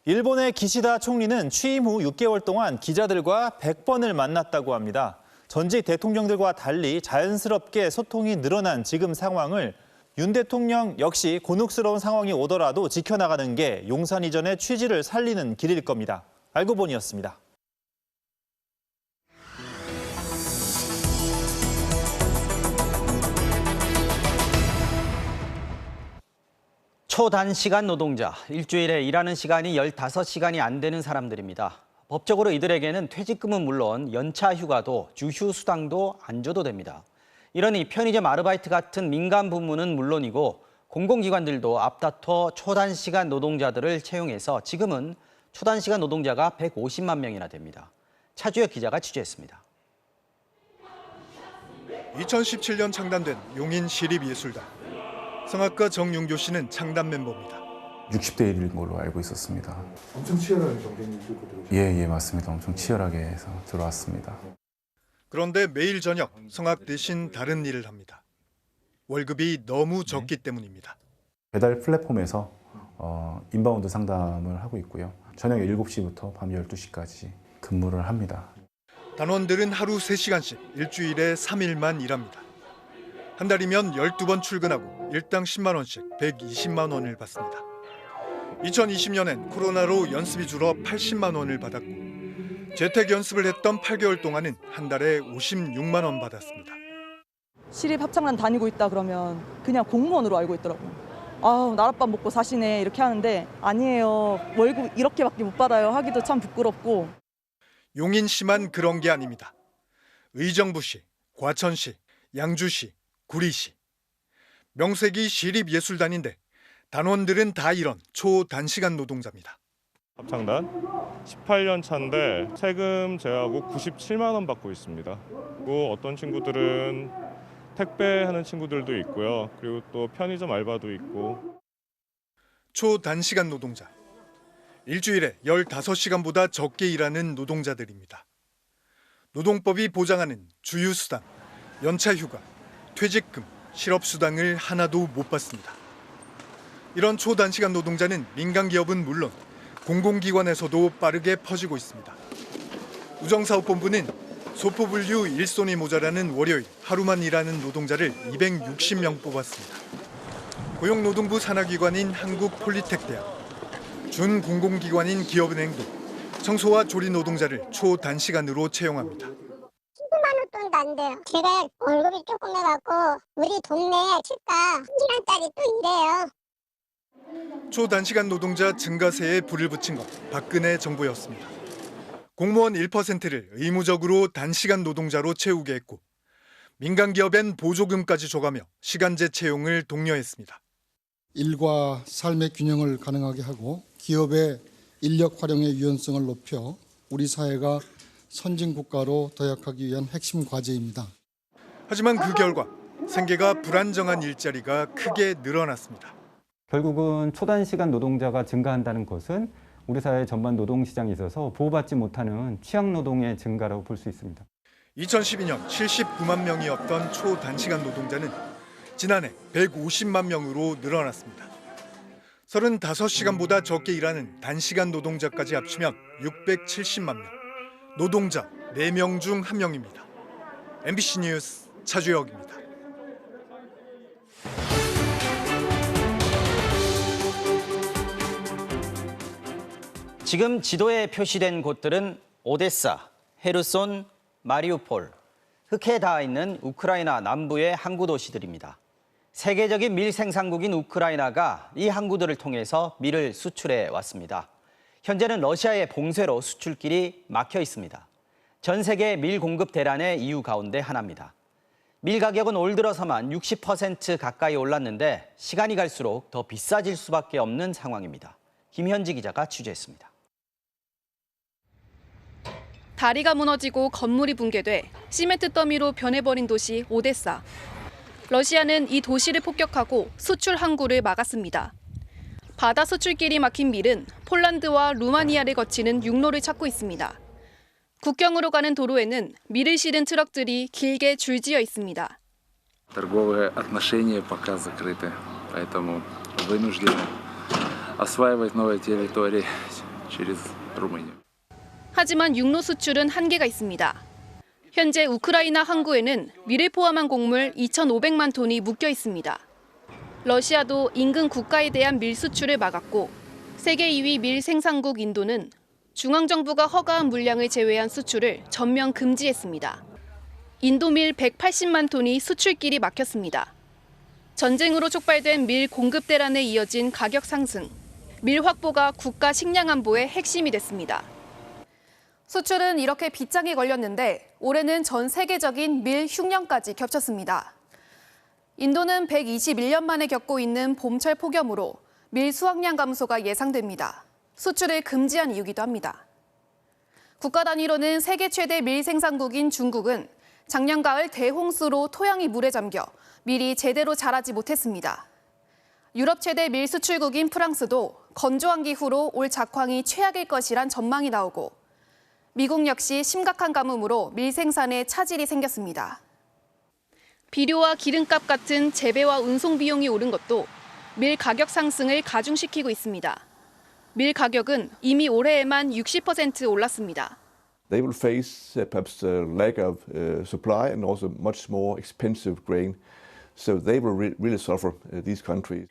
일본의 기시다 총리는 취임 후 6개월 동안 기자들과 100번을 만났다고 합니다. 전직 대통령들과 달리 자연스럽게 소통이 늘어난 지금 상황을 윤 대통령 역시 곤혹스러운 상황이 오더라도 지켜나가는 게 용산 이전의 취지를 살리는 길일 겁니다. 알고 보니였습니다. 초단시간 노동자, 일주일에 일하는 시간이 15시간이 안 되는 사람들입니다. 법적으로 이들에게는 퇴직금은 물론 연차 휴가도 주휴 수당도 안 줘도 됩니다. 이러니 편의점 아르바이트 같은 민간 부문은 물론이고 공공기관들도 앞다퉈 초단시간 노동자들을 채용해서 지금은 초단시간 노동자가 150만 명이나 됩니다. 차주혁 기자가 취재했습니다. 2017년 창단된 용인시립예술단. 성악가 정윤교 씨는 창단 멤버입니다. 60대 1인 걸로 알고 있었습니다. 엄청 치열한 경쟁이 있거든요. 예, 맞습니다. 엄청 치열하게 해서 들어왔습니다. 그런데 매일 저녁 성악 대신 다른 일을 합니다. 월급이 너무 적기 때문입니다. 배달 플랫폼에서 인바운드 상담을 하고 있고요. 저녁 7시부터 밤 12시까지 근무를 합니다. 단원들은 하루 3시간씩 일주일에 3일만 일합니다. 한 달이면 12번 출근하고 일당 10만 원씩 120만 원을 받습니다. 2020년엔 코로나로 연습이 줄어 80만 원을 받았고 재택 연습을 했던 8개월 동안은 한 달에 56만 원 받았습니다. 시립 합창단 다니고 있다 그러면 그냥 공무원으로 알고 있더라고요. 아우, 나랏밥 먹고 사시네 이렇게 하는데 아니에요. 월급 이렇게밖에 못 받아요 하기도 참 부끄럽고. 용인시만 그런 게 아닙니다. 의정부시, 과천시, 양주시, 구리시. 명색이 시립예술단인데 단원들은 다 이런 초단시간 노동자입니다. 합창단 18년 차인데 세금 제외하고 97만 원 받고 있습니다. 그리고 어떤 친구들은 택배하는 친구들도 있고요. 그리고 또 편의점 알바도 있고. 초단시간 노동자. 일주일에 15시간보다 적게 일하는 노동자들입니다. 노동법이 보장하는 주휴수당, 연차휴가, 퇴직금, 실업수당을 하나도 못 받습니다. 이런 초단시간 노동자는 민간기업은 물론 공공기관에서도 빠르게 퍼지고 있습니다. 우정사업본부는 소포분류 일손이 모자라는 월요일 하루만 일하는 노동자를 260명 뽑았습니다. 고용노동부 산하기관인 한국폴리텍대학, 준공공기관인 기업은행도 청소와 조리 노동자를 초단시간으로 채용합니다. 10만 원 돈도 안 돼요. 제가 월급이 조금 해갖고 우리 동네 치과 1시간짜리 또 일해요. 초단시간 노동자 증가세에 불을 붙인 건 박근혜 정부였습니다. 공무원 1%를 의무적으로 단시간 노동자로 채우게 했고 민간기업엔 보조금까지 줘가며 시간제 채용을 독려했습니다. 일과 삶의 균형을 가능하게 하고 기업의 인력 활용의 유연성을 높여 우리 사회가 선진국가로 도약하기 위한 핵심 과제입니다. 하지만 그 결과 생계가 불안정한 일자리가 크게 늘어났습니다. 결국은 초단시간 노동자가 증가한다는 것은 우리 사회 전반 노동시장에 있어서 보호받지 못하는 취약노동의 증가라고 볼 수 있습니다. 2012년 79만 명이었던 초단시간 노동자는 지난해 150만 명으로 늘어났습니다. 35시간보다 적게 일하는 단시간 노동자까지 합치면 670만 명. 노동자 4명 중 1명입니다. MBC 뉴스 차주혁입니다. 지금 지도에 표시된 곳들은 오데사, 헤르손, 마리우폴, 흑해에 닿아 있는 우크라이나 남부의 항구 도시들입니다. 세계적인 밀 생산국인 우크라이나가 이 항구들을 통해서 밀을 수출해 왔습니다. 현재는 러시아의 봉쇄로 수출길이 막혀 있습니다. 전 세계 밀 공급 대란의 이유 가운데 하나입니다. 밀 가격은 올 들어서만 60% 가까이 올랐는데 시간이 갈수록 더 비싸질 수밖에 없는 상황입니다. 김현지 기자가 취재했습니다. 다리가 무너지고 건물이 붕괴돼 시멘트 더미로 변해버린 도시 오데사. 러시아는 이 도시를 폭격하고 수출 항구를 막았습니다. 바다 수출길이 막힌 밀은 폴란드와 루마니아를 거치는 육로를 찾고 있습니다. 국경으로 가는 도로에는 밀을 실은 트럭들이 길게 줄지어 있습니다. Торговые отношения пока закрыты, поэтому вынуждены осваивать новые территории через Румынию. 하지만 육로 수출은 한계가 있습니다. 현재 우크라이나 항구에는 밀을 포함한 곡물 2,500만 톤이 묶여 있습니다. 러시아도 인근 국가에 대한 밀 수출을 막았고 세계 2위 밀 생산국 인도는 중앙정부가 허가한 물량을 제외한 수출을 전면 금지했습니다. 인도 밀 180만 톤이 수출길이 막혔습니다. 전쟁으로 촉발된 밀 공급 대란에 이어진 가격 상승, 밀 확보가 국가 식량 안보의 핵심이 됐습니다. 수출은 이렇게 빗장에 걸렸는데 올해는 전 세계적인 밀 흉년까지 겹쳤습니다. 인도는 121년 만에 겪고 있는 봄철 폭염으로 밀 수확량 감소가 예상됩니다. 수출을 금지한 이유기도 합니다. 국가 단위로는 세계 최대 밀 생산국인 중국은 작년 가을 대홍수로 토양이 물에 잠겨 밀이 제대로 자라지 못했습니다. 유럽 최대 밀 수출국인 프랑스도 건조한 기후로 올 작황이 최악일 것이란 전망이 나오고 미국 역시 심각한 가뭄으로 밀 생산에 차질이 생겼습니다. 비료와 기름값 같은 재배와 운송 비용이 오른 것도 밀 가격 상승을 가중시키고 있습니다. 밀 가격은 이미 올해에만 60% 올랐습니다. They will face perhaps a lack of supply and also much more expensive grain. So they will really suffer, these countries.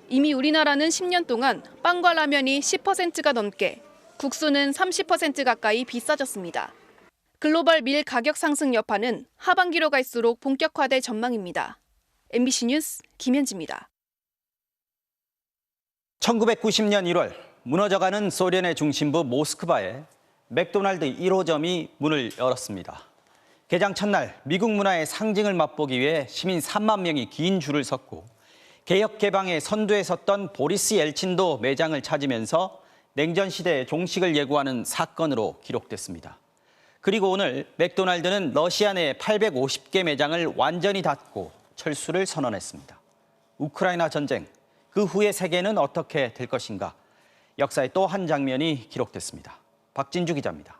이미 우리나라는 10년 동안 빵과 라면이 10%가 넘게, 국수는 30% 가까이 비싸졌습니다. 글로벌 밀 가격 상승 여파는 하반기로 갈수록 본격화될 전망입니다. MBC 뉴스 김현지입니다. 1990년 1월 무너져가는 소련의 중심부 모스크바에 맥도날드 1호점이 문을 열었습니다. 개장 첫날 미국 문화의 상징을 맛보기 위해 시민 3만 명이 긴 줄을 섰고 개혁 개방의 선두에 섰던 보리스 옐친도 매장을 찾으면서 냉전 시대의 종식을 예고하는 사건으로 기록됐습니다. 그리고 오늘 맥도날드는 러시아 내 850개 매장을 완전히 닫고 철수를 선언했습니다. 우크라이나 전쟁, 그 후의 세계는 어떻게 될 것인가? 역사의 또 한 장면이 기록됐습니다. 박진주 기자입니다.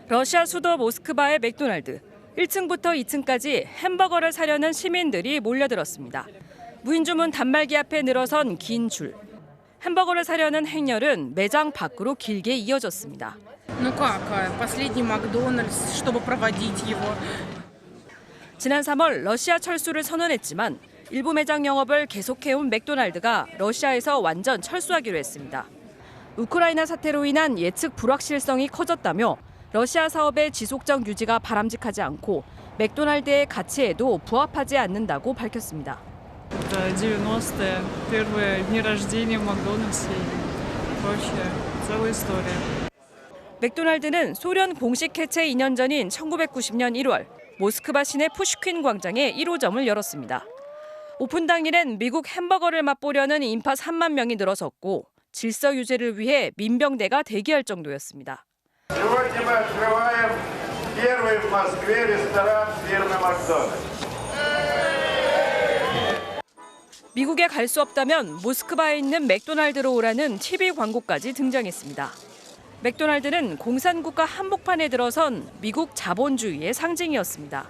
러시아 수도 모스크바의 맥도날드. 1층부터 2층까지 햄버거를 사려는 시민들이 몰려들었습니다. 무인주문 단말기 앞에 늘어선 긴 줄. 햄버거를 사려는 행렬은 매장 밖으로 길게 이어졌습니다. 지난 3월 러시아 철수를 선언했지만 일부 매장 영업을 계속해온 맥도날드가 러시아에서 완전 철수하기로 했습니다. 우크라이나 사태로 인한 예측 불확실성이 커졌다며 러시아 사업의 지속적 유지가 바람직하지 않고 맥도날드의 가치에도 부합하지 않는다고 밝혔습니다. 90-е, первые дни рождения Макдональдса и прочее, целая история. 맥도날드는 소련 공식 해체 2년 전인 1990년 1월 모스크바 시내 푸시킨 광장에 1호점을 열었습니다. 오픈 당일엔 미국 햄버거를 맛보려는 인파 3만 명이 늘어섰고 질서 유지를 위해 민병대가 대기할 정도였습니다. Первый в Москве ресторан фирмы «Макдональдс». 미국에 갈 수 없다면 모스크바에 있는 맥도날드로 오라는 TV 광고까지 등장했습니다. 맥도날드는 공산국가 한복판에 들어선 미국 자본주의의 상징이었습니다.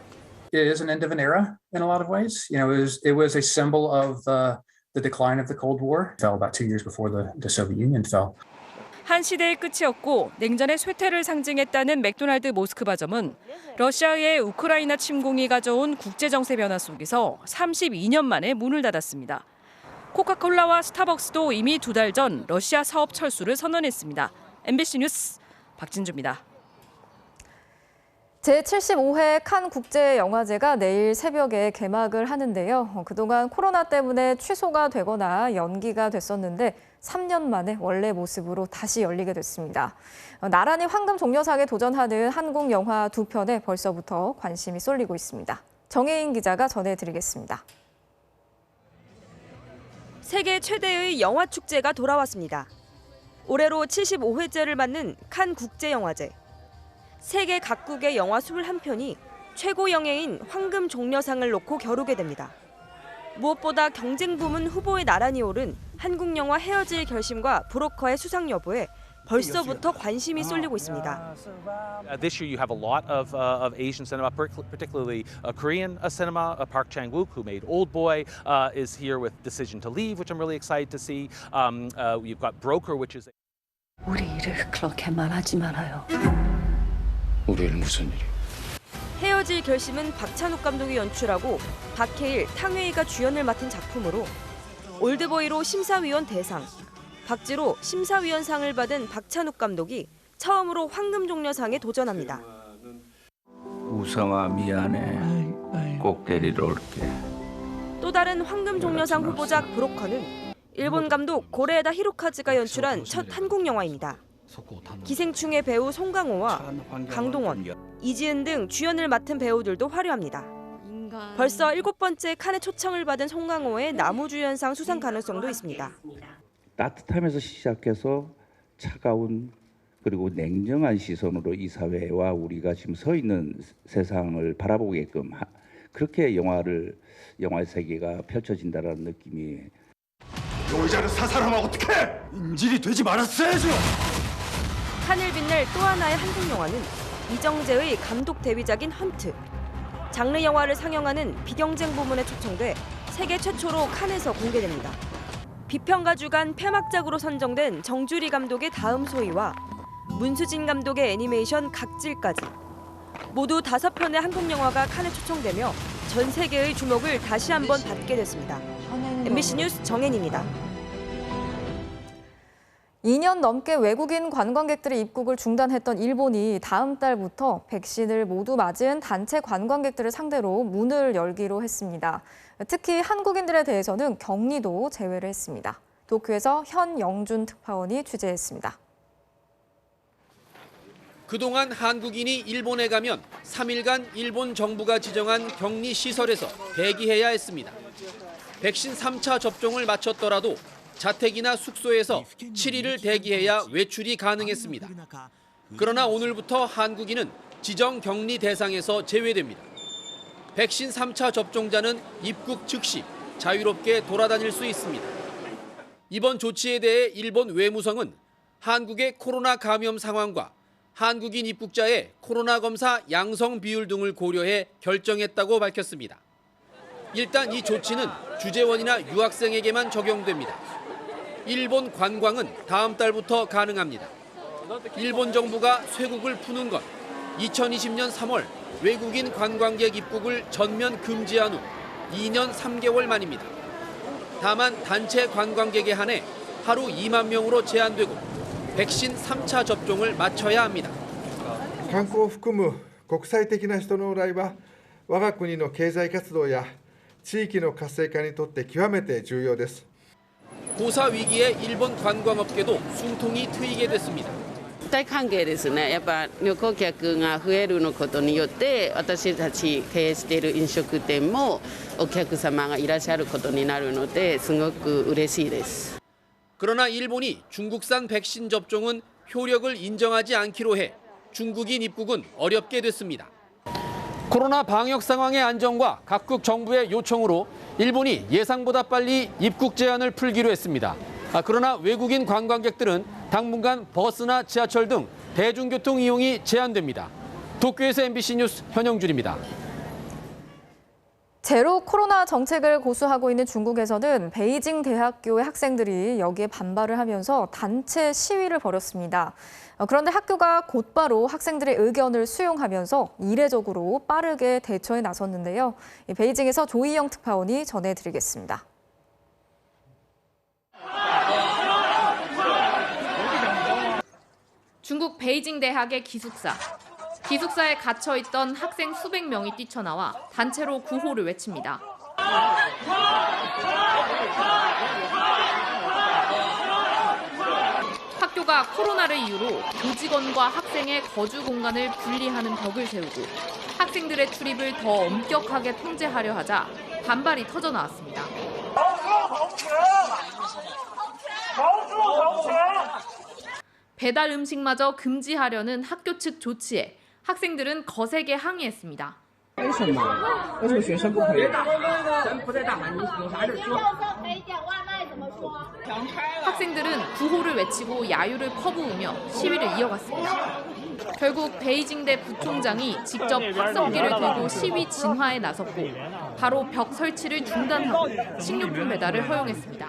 It is an end of an era in a lot of ways. You know, it was a symbol of the decline of the Cold War. It fell about 2 years before the Soviet Union fell. 한 시대의 끝이었고 냉전의 쇠퇴를 상징했다는 맥도날드 모스크바점은 러시아의 우크라이나 침공이 가져온 국제정세 변화 속에서 32년 만에 문을 닫았습니다. 코카콜라와 스타벅스도 이미 2달 전 러시아 사업 철수를 선언했습니다. MBC 뉴스 박진주입니다. 제75회 칸 국제영화제가 내일 새벽에 개막을 하는데요. 그동안 코로나 때문에 취소가 되거나 연기가 됐었는데 3년 만에 원래 모습으로 다시 열리게 됐습니다. 나란히 황금 종려상에 도전하는 한국 영화 2편에 벌써부터 관심이 쏠리고 있습니다. 정혜인 기자가 전해드리겠습니다. 세계 최대의 영화 축제가 돌아왔습니다. 올해로 75회째를 맞는 칸 국제영화제. 세계 각국의 영화 21편이 최고 영예인 황금 종려상을 놓고 겨루게 됩니다. 무엇보다 경쟁 부문 후보에 나란히 오른 한국 영화 헤어질 결심과 브로커의 수상 여부에 벌써부터 관심이 쏠리고 있습니다. This year you have a lot of Asian cinema, particularly Korean cinema. Park Chang-wook, who made Old Boy, is here with Decision to Leave, which I'm really excited to see. You've got Broker, which is. 우리 일을 그렇게 말하지 말아요. 우리 일 무슨 일이? 헤어질 결심은 박찬욱 감독이 연출하고 박해일, 탕웨이가 주연을 맡은 작품으로 올드보이로 심사위원 대상, 박지로 심사위원상을 받은 박찬욱 감독이 처음으로 황금종려상에 도전합니다. 우성아 미안해. 꼭 데리러 올게. 또 다른 황금종려상 후보작 브로커는 일본 감독 고레에다 히로카즈가 연출한 첫 한국 영화입니다. 기생충의 배우 송강호와 강동원, 이지은 등 주연을 맡은 배우들도 화려합니다. 벌써 7번째 칸의 초청을 받은 송강호의 나무주연상 수상 가능성도 있습니다. 따뜻함에서 시작해서 차가운 그리고 냉정한 시선으로 이 사회와 우리가 지금 서 있는 세상을 바라보게끔 그렇게 영화의 세계가 펼쳐진다는 느낌이. 여자를 사살하면 어떡해? 인질이 되지 말았어야죠. 칸을 빛낼 또 하나의 한국 영화는 이정재의 감독 데뷔작인 헌트. 장르 영화를 상영하는 비경쟁 부문에 초청돼 세계 최초로 칸에서 공개됩니다. 비평가 주간 폐막작으로 선정된 정주리 감독의 다음 소위와 문수진 감독의 애니메이션 각질까지 모두 5편의 한국 영화가 칸에 초청되며 전 세계의 주목을 다시 한번 받게 됐습니다. MBC 뉴스 정혜인입니다. 2년 넘게 외국인 관광객들의 입국을 중단했던 일본이 다음 달부터 백신을 모두 맞은 단체 관광객들을 상대로 문을 열기로 했습니다. 특히 한국인들에 대해서는 격리도 제외를 했습니다. 도쿄에서 현영준 특파원이 취재했습니다. 그동안 한국인이 일본에 가면 3일간 일본 정부가 지정한 격리 시설에서 대기해야 했습니다. 백신 3차 접종을 마쳤더라도 자택이나 숙소에서 7일을 대기해야 외출이 가능했습니다. 그러나 오늘부터 한국인은 지정 격리 대상에서 제외됩니다. 백신 3차 접종자는 입국 즉시 자유롭게 돌아다닐 수 있습니다. 이번 조치에 대해 일본 외무성은 한국의 코로나 감염 상황과 한국인 입국자의 코로나 검사 양성 비율 등을 고려해 결정했다고 밝혔습니다. 일단 이 조치는 주재원이나 유학생에게만 적용됩니다. 일본 관광은 다음 달부터 가능합니다. 일본 정부가 쇄국을 푸는 건 2020년 3월 외국인 관광객 입국을 전면 금지한 후 2년 3개월 만입니다. 다만 단체 관광객에 한해 하루 2만 명으로 제한되고 백신 3차 접종을 마쳐야 합니다. 観光を含む国際的な人の往来は我が国の経済活動や地域の活性化にとって極めて重要です。 고사 위기에 일본 관광업계도 숨통이 트이게 됐습니다. 大歓迎ですね。やっぱ旅行客が増えるのことによって私たち経営している飲食店もお客様がいらっしゃることになるのですごく嬉しいです。 그러나 일본이 중국산 백신 접종은 효력을 인정하지 않기로 해 중국인 입국은 어렵게 됐습니다. 코로나 방역 상황의 안정과 각국 정부의 요청으로 일본이 예상보다 빨리 입국 제한을 풀기로 했습니다. 그러나 외국인 관광객들은 당분간 버스나 지하철 등 대중교통 이용이 제한됩니다. 도쿄에서 MBC 뉴스 현영준입니다. 제로 코로나 정책을 고수하고 있는 중국에서는 베이징 대학교의 학생들이 여기에 반발을 하면서 단체 시위를 벌였습니다. 그런데 학교가 곧바로 학생들의 의견을 수용하면서 이례적으로 빠르게 대처에 나섰는데요. 베이징에서 조희영 특파원이 전해드리겠습니다. 중국 베이징 대학의 기숙사. 기숙사에 갇혀있던 학생 수백 명이 뛰쳐나와 단체로 구호를 외칩니다. 학교가 코로나를 이유로 교직원과 학생의 거주 공간을 분리하는 벽을 세우고 학생들의 출입을 더 엄격하게 통제하려 하자 반발이 터져 나왔습니다. 배달 음식마저 금지하려는 학교 측 조치에 학생들은 거세게 항의했습니다. 학생들은 구호를 외치고 야유를 퍼부으며 시위를 이어갔습니다. 결국 베이징대 부총장이 직접 확성기를 들고 시위 진화에 나섰고 바로 벽 설치를 중단하고 식료품 배달을 허용했습니다.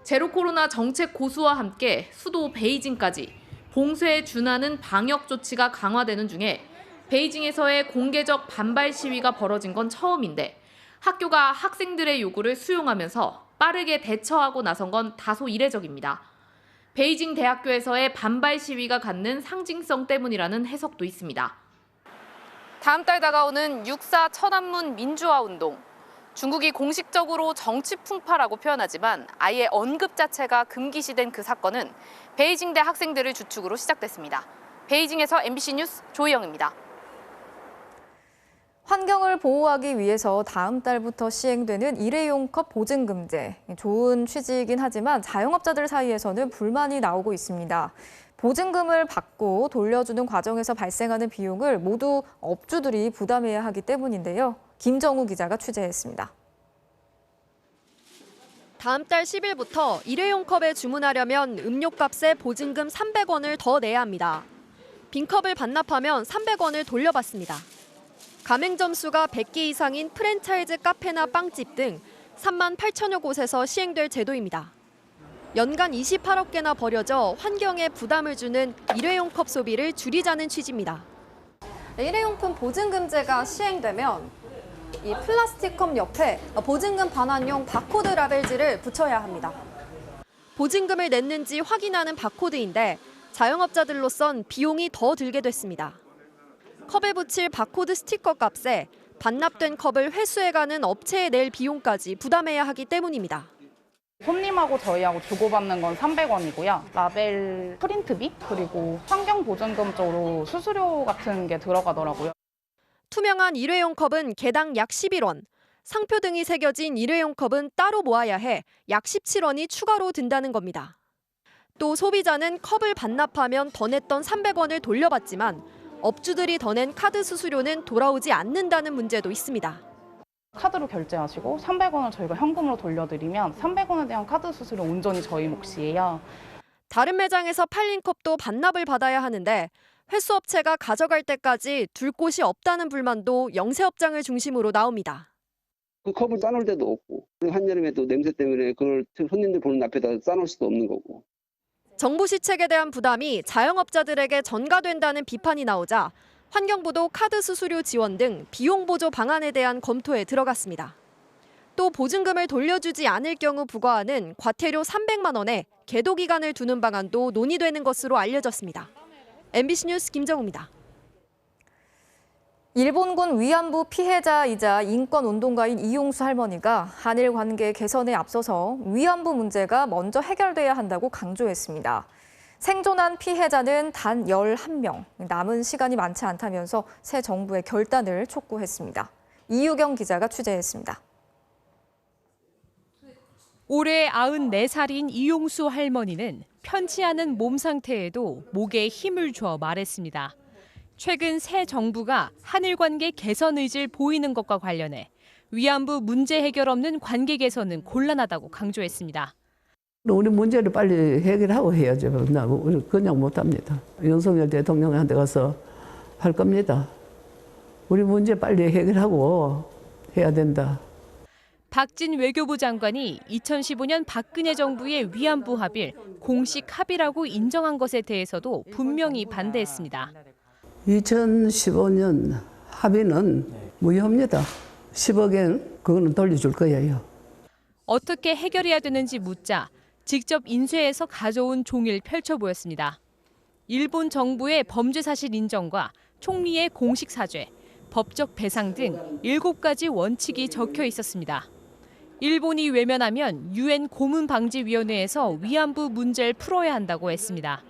제로 코로나 정책 고수와 함께 수도 베이징까지 봉쇄에 준하는 방역 조치가 강화되는 중에 베이징에서의 공개적 반발 시위가 벌어진 건 처음인데 학교가 학생들의 요구를 수용하면서 빠르게 대처하고 나선 건 다소 이례적입니다. 베이징 대학교에서의 반발 시위가 갖는 상징성 때문이라는 해석도 있습니다. 다음 달 다가오는 6.4 천안문 민주화 운동. 중국이 공식적으로 정치 풍파라고 표현하지만 아예 언급 자체가 금기시된 그 사건은 베이징대 학생들을 주축으로 시작됐습니다. 베이징에서 MBC 뉴스 조희영입니다. 환경을 보호하기 위해서 다음 달부터 시행되는 일회용 컵 보증금제. 좋은 취지이긴 하지만 자영업자들 사이에서는 불만이 나오고 있습니다. 보증금을 받고 돌려주는 과정에서 발생하는 비용을 모두 업주들이 부담해야 하기 때문인데요. 김정우 기자가 취재했습니다. 다음 달 10일부터 일회용 컵에 주문하려면 음료값에 보증금 300원을 더 내야 합니다. 빈컵을 반납하면 300원을 돌려받습니다. 가맹점 수가 100개 이상인 프랜차이즈 카페나 빵집 등 3만 8천여 곳에서 시행될 제도입니다. 연간 28억 개나 버려져 환경에 부담을 주는 일회용 컵 소비를 줄이자는 취지입니다. 일회용품 보증금제가 시행되면 이 플라스틱 컵 옆에 보증금 반환용 바코드 라벨지를 붙여야 합니다. 보증금을 냈는지 확인하는 바코드인데 자영업자들로선 비용이 더 들게 됐습니다. 컵에 붙일 바코드 스티커 값에 반납된 컵을 회수해가는 업체에 낼 비용까지 부담해야 하기 때문입니다. 손님하고 저희하고 주고받는 건 300원이고요. 라벨 프린트비 그리고 환경보증금 쪽으로 수수료 같은 게 들어가더라고요. 투명한 일회용 컵은 개당 약 11원, 상표 등이 새겨진 일회용 컵은 따로 모아야 해 약 17원이 추가로 든다는 겁니다. 또 소비자는 컵을 반납하면 더 냈던 300원을 돌려받지만 업주들이 더 낸 카드 수수료는 돌아오지 않는다는 문제도 있습니다. 카드로 결제하시고 300원을 저희가 현금으로 돌려드리면 300원에 대한 카드 수수료 온전히 저희 몫이에요. 다른 매장에서 팔린 컵도 반납을 받아야 하는데 회수업체가 가져갈 때까지 둘 곳이 없다는 불만도 영세업장을 중심으로 나옵니다. 그 컵을 싸놓을 데도 없고 한여름에 또 냄새 때문에 그걸 손님들 보는 앞에다 싸놓을 수도 없는 거고. 정부 시책에 대한 부담이 자영업자들에게 전가된다는 비판이 나오자 환경부도 카드 수수료 지원 등 비용 보조 방안에 대한 검토에 들어갔습니다. 또 보증금을 돌려주지 않을 경우 부과하는 과태료 300만 원에 계도 기간을 두는 방안도 논의되는 것으로 알려졌습니다. MBC 뉴스 김정우입니다. 일본군 위안부 피해자이자 인권운동가인 이용수 할머니가 한일 관계 개선에 앞서서 위안부 문제가 먼저 해결돼야 한다고 강조했습니다. 생존한 피해자는 단 11명, 남은 시간이 많지 않다면서 새 정부의 결단을 촉구했습니다. 이유경 기자가 취재했습니다. 올해 94살인 이용수 할머니는 편치 않은 몸 상태에도 목에 힘을 줘 말했습니다. 최근 새 정부가 한일 관계 개선 의지를 보이는 것과 관련해 위안부 문제 해결 없는 관계 개선은 곤란하다고 강조했습니다. 우리 문제를 빨리 해결하고 해야죠. 우리 그냥 못합니다. 윤석열 대통령한테 가서 할 겁니다. 우리 문제 빨리 해결하고 해야 된다. 박진 외교부 장관이 2015년 박근혜 정부의 위안부 합의를 공식 합의라고 인정한 것에 대해서도 분명히 반대했습니다. 2015년 합의는 무효입니다. 10억엔 그거는 돌려줄 거예요. 어떻게 해결해야 되는지 묻자 직접 인쇄해서 가져온 종이를 펼쳐 보였습니다. 일본 정부의 범죄 사실 인정과 총리의 공식 사죄, 법적 배상 등 7가지 원칙이 적혀 있었습니다. 일본이 외면하면 유엔 고문방지위원회에서 위안부 문제를 풀어야 한다고 했습니다.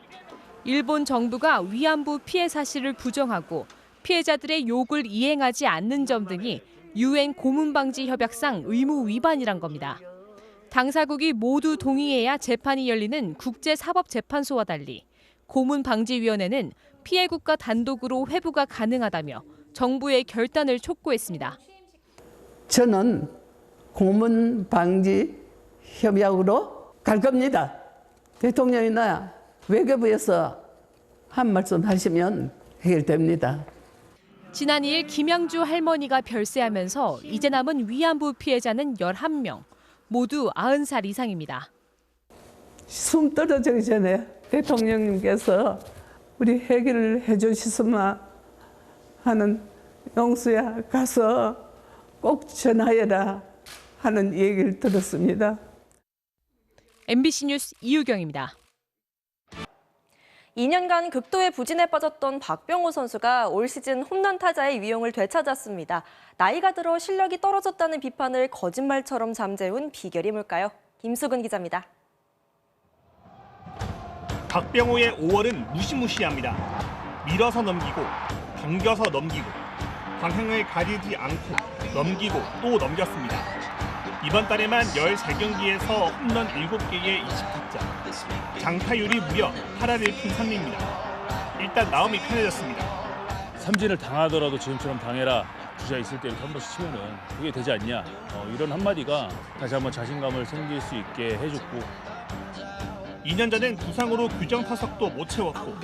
일본 정부가 위안부 피해 사실을 부정하고 피해자들의 요구를 이행하지 않는 점 등이 유엔 고문방지협약상 의무 위반이란 겁니다. 당사국이 모두 동의해야 재판이 열리는 국제사법재판소와 달리 고문방지위원회는 피해 국가 단독으로 회부가 가능하다며 정부의 결단을 촉구했습니다. 저는 고문방지협약으로 갈 겁니다. 대통령이나 외교부에서 한 말씀 하시면 해결됩니다. 지난 2일 김양주 할머니가 별세하면서 이제 남은 위안부 피해자는 11명, 모두 90살 이상입니다. 숨 떨어지기 전에 대통령님께서 우리 해결을 해주셨으면 하는 영수야 가서 꼭 전화해라 하는 얘기를 들었습니다. MBC 뉴스 이유경입니다. 2년간 극도의 부진에 빠졌던 박병호 선수가 올 시즌 홈런 타자의 위용을 되찾았습니다. 나이가 들어 실력이 떨어졌다는 비판을 거짓말처럼 잠재운 비결이 뭘까요? 김수근 기자입니다. 박병호의 5월은 무시무시합니다. 밀어서 넘기고, 당겨서 넘기고, 방향을 가리지 않고 넘기고 또 넘겼습니다. 이번 달에만 13경기에서 홈런 7개에 20타점, 장타율이 무려 8할 1푼 3리입니다. 일단 마음이 편해졌습니다. 삼진을 당하더라도 지금처럼 당해라. 주자 있을 때 이렇게 한 번씩 치면은 그게 되지 않냐. 이런 한마디가 다시 한번 자신감을 생길 수 있게 해줬고. 2년 전엔 부상으로 규정 타석도 못 채웠고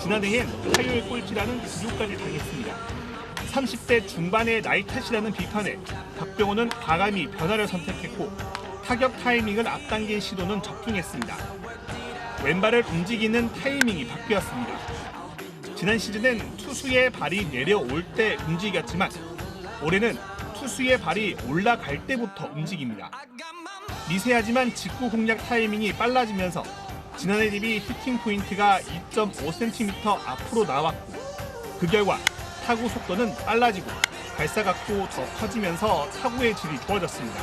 지난해엔 타율 꼴찌라는 기록까지 당했습니다. 30대 중반의 나이 탓이라는 비판에 박병호는 과감히 변화를 선택했고 타격 타이밍을 앞당긴 시도는 적중했습니다. 왼발을 움직이는 타이밍이 바뀌었습니다. 지난 시즌엔 투수의 발이 내려올 때 움직였지만 올해는 투수의 발이 올라갈 때부터 움직입니다. 미세하지만 직구 공략 타이밍이 빨라지면서 지난해 대비 히팅 포인트가 2.5cm 앞으로 나왔고 그 결과 타구 속도는 빨라지고 발사각도 더 커지면서 타구의 질이 좋아졌습니다.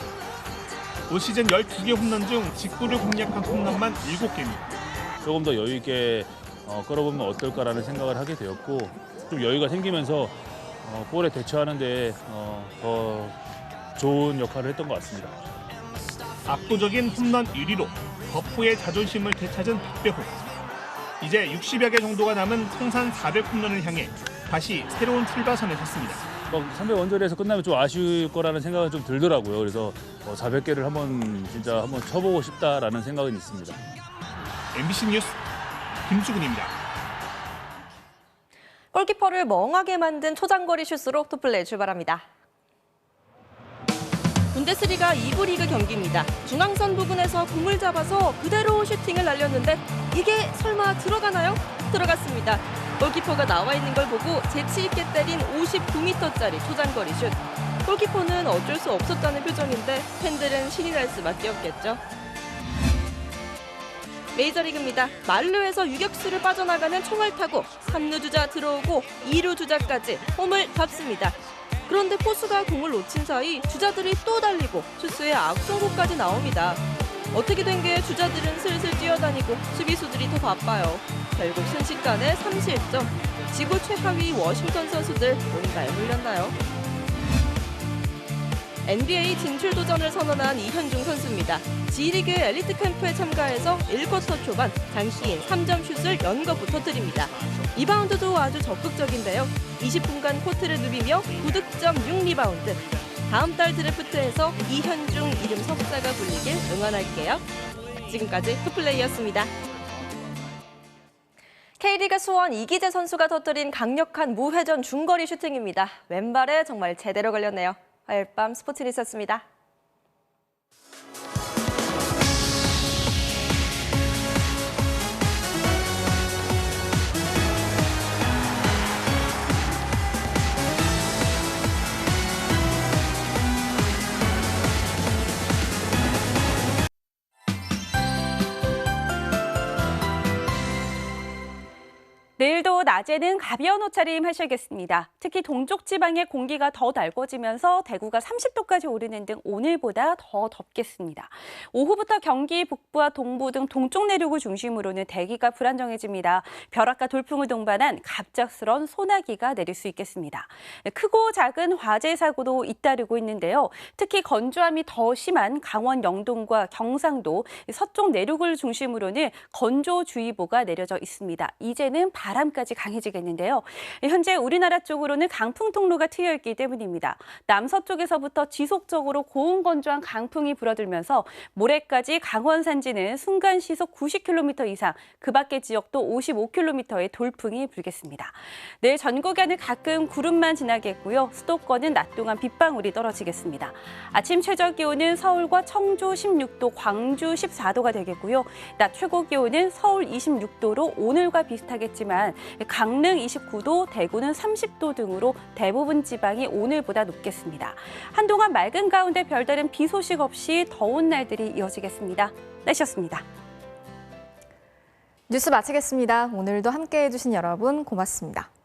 올 시즌 12개 홈런 중 직구를 공략한 홈런만 7개입니다. 조금 더 여유 있게 끌어보면 어떨까라는 생각을 하게 되었고 좀 여유가 생기면서 볼에 대처하는 데 더 좋은 역할을 했던 것 같습니다. 압도적인 홈런 1위로 버프의 자존심을 되찾은 박병호. 이제 60여 개 정도가 남은 통산 400홈런을 향해 다시 새로운 출발선에 섰습니다. 300원저리에서 끝나면 좀 아쉬울 거라는 생각은 좀 들더라고요. 그래서 400개를 한번 쳐보고 싶다라는 생각은 있습니다. MBC 뉴스 김수근입니다. 골키퍼를 멍하게 만든 초장거리 슛으로 투플레이 출발합니다. 분데스리가 2부 리그 경기입니다. 중앙선 부근에서 공을 잡아서 그대로 슈팅을 날렸는데 이게 설마 들어가나요? 들어갔습니다. 골키퍼가 나와 있는 걸 보고 재치 있게 때린 59m짜리 초장거리 슛. 골키퍼는 어쩔 수 없었다는 표정인데 팬들은 신이 날 수밖에 없겠죠. 메이저리그입니다. 만루에서 유격수를 빠져나가는 총알 타고 3루 주자 들어오고 2루 주자까지 홈을 잡습니다. 그런데 포수가 공을 놓친 사이 주자들이 또 달리고 투수의 악송구까지 나옵니다. 어떻게 된 게 주자들은 슬슬 뛰어다니고 수비수들이 더 바빠요. 결국 순식간에 3실점. 지구 최하위 워싱턴 선수들 뭔가에 물렸나요? NBA 진출 도전을 선언한 이현중 선수입니다. G리그 엘리트 캠프에 참가해서 1쿼터 초반 장시인 3점 슛을 연거푸 터뜨립니다. 리바운드도 아주 적극적인데요. 20분간 코트를 누비며 9득점 6리바운드. 다음 달 드래프트에서 이현중 이름 석자가 불리길 응원할게요. 지금까지 투플레이였습니다. K리그 수원 이기재 선수가 터뜨린 강력한 무회전 중거리 슈팅입니다. 왼발에 정말 제대로 걸렸네요. 화요일 밤 스포츠 리서치입니다. 내일도 낮에는 가벼운 옷차림 하셔야겠습니다. 특히 동쪽 지방의 공기가 더 달궈지면서 대구가 30도까지 오르는 등 오늘보다 더 덥겠습니다. 오후부터 경기 북부와 동부 등 동쪽 내륙을 중심으로는 대기가 불안정해집니다. 벼락과 돌풍을 동반한 갑작스런 소나기가 내릴 수 있겠습니다. 크고 작은 화재 사고도 잇따르고 있는데요. 특히 건조함이 더 심한 강원 영동과 경상도, 서쪽 내륙을 중심으로는 건조주의보가 내려져 있습니다. 이제는 바람까지 강해지겠는데요. 현재 우리나라 쪽으로는 강풍 통로가 트여 있기 때문입니다. 남서쪽에서부터 지속적으로 고온 건조한 강풍이 불어들면서 모레까지 강원 산지는 순간 시속 90km 이상, 그 밖의 지역도 55km의 돌풍이 불겠습니다. 내일 전국에는 가끔 구름만 지나겠고요. 수도권은 낮 동안 빗방울이 떨어지겠습니다. 아침 최저 기온은 서울과 청주 16도, 광주 14도가 되겠고요. 낮 최고 기온은 서울 26도로 오늘과 비슷하겠지만 강릉 29도, 대구는 30도 등으로 대부분 지방이 오늘보다 높겠습니다. 한동안 맑은 가운데 별다른 비 소식 없이 더운 날들이 이어지겠습니다. 날씨였습니다. 뉴스 마치겠습니다. 오늘도 함께해 주신 여러분 고맙습니다.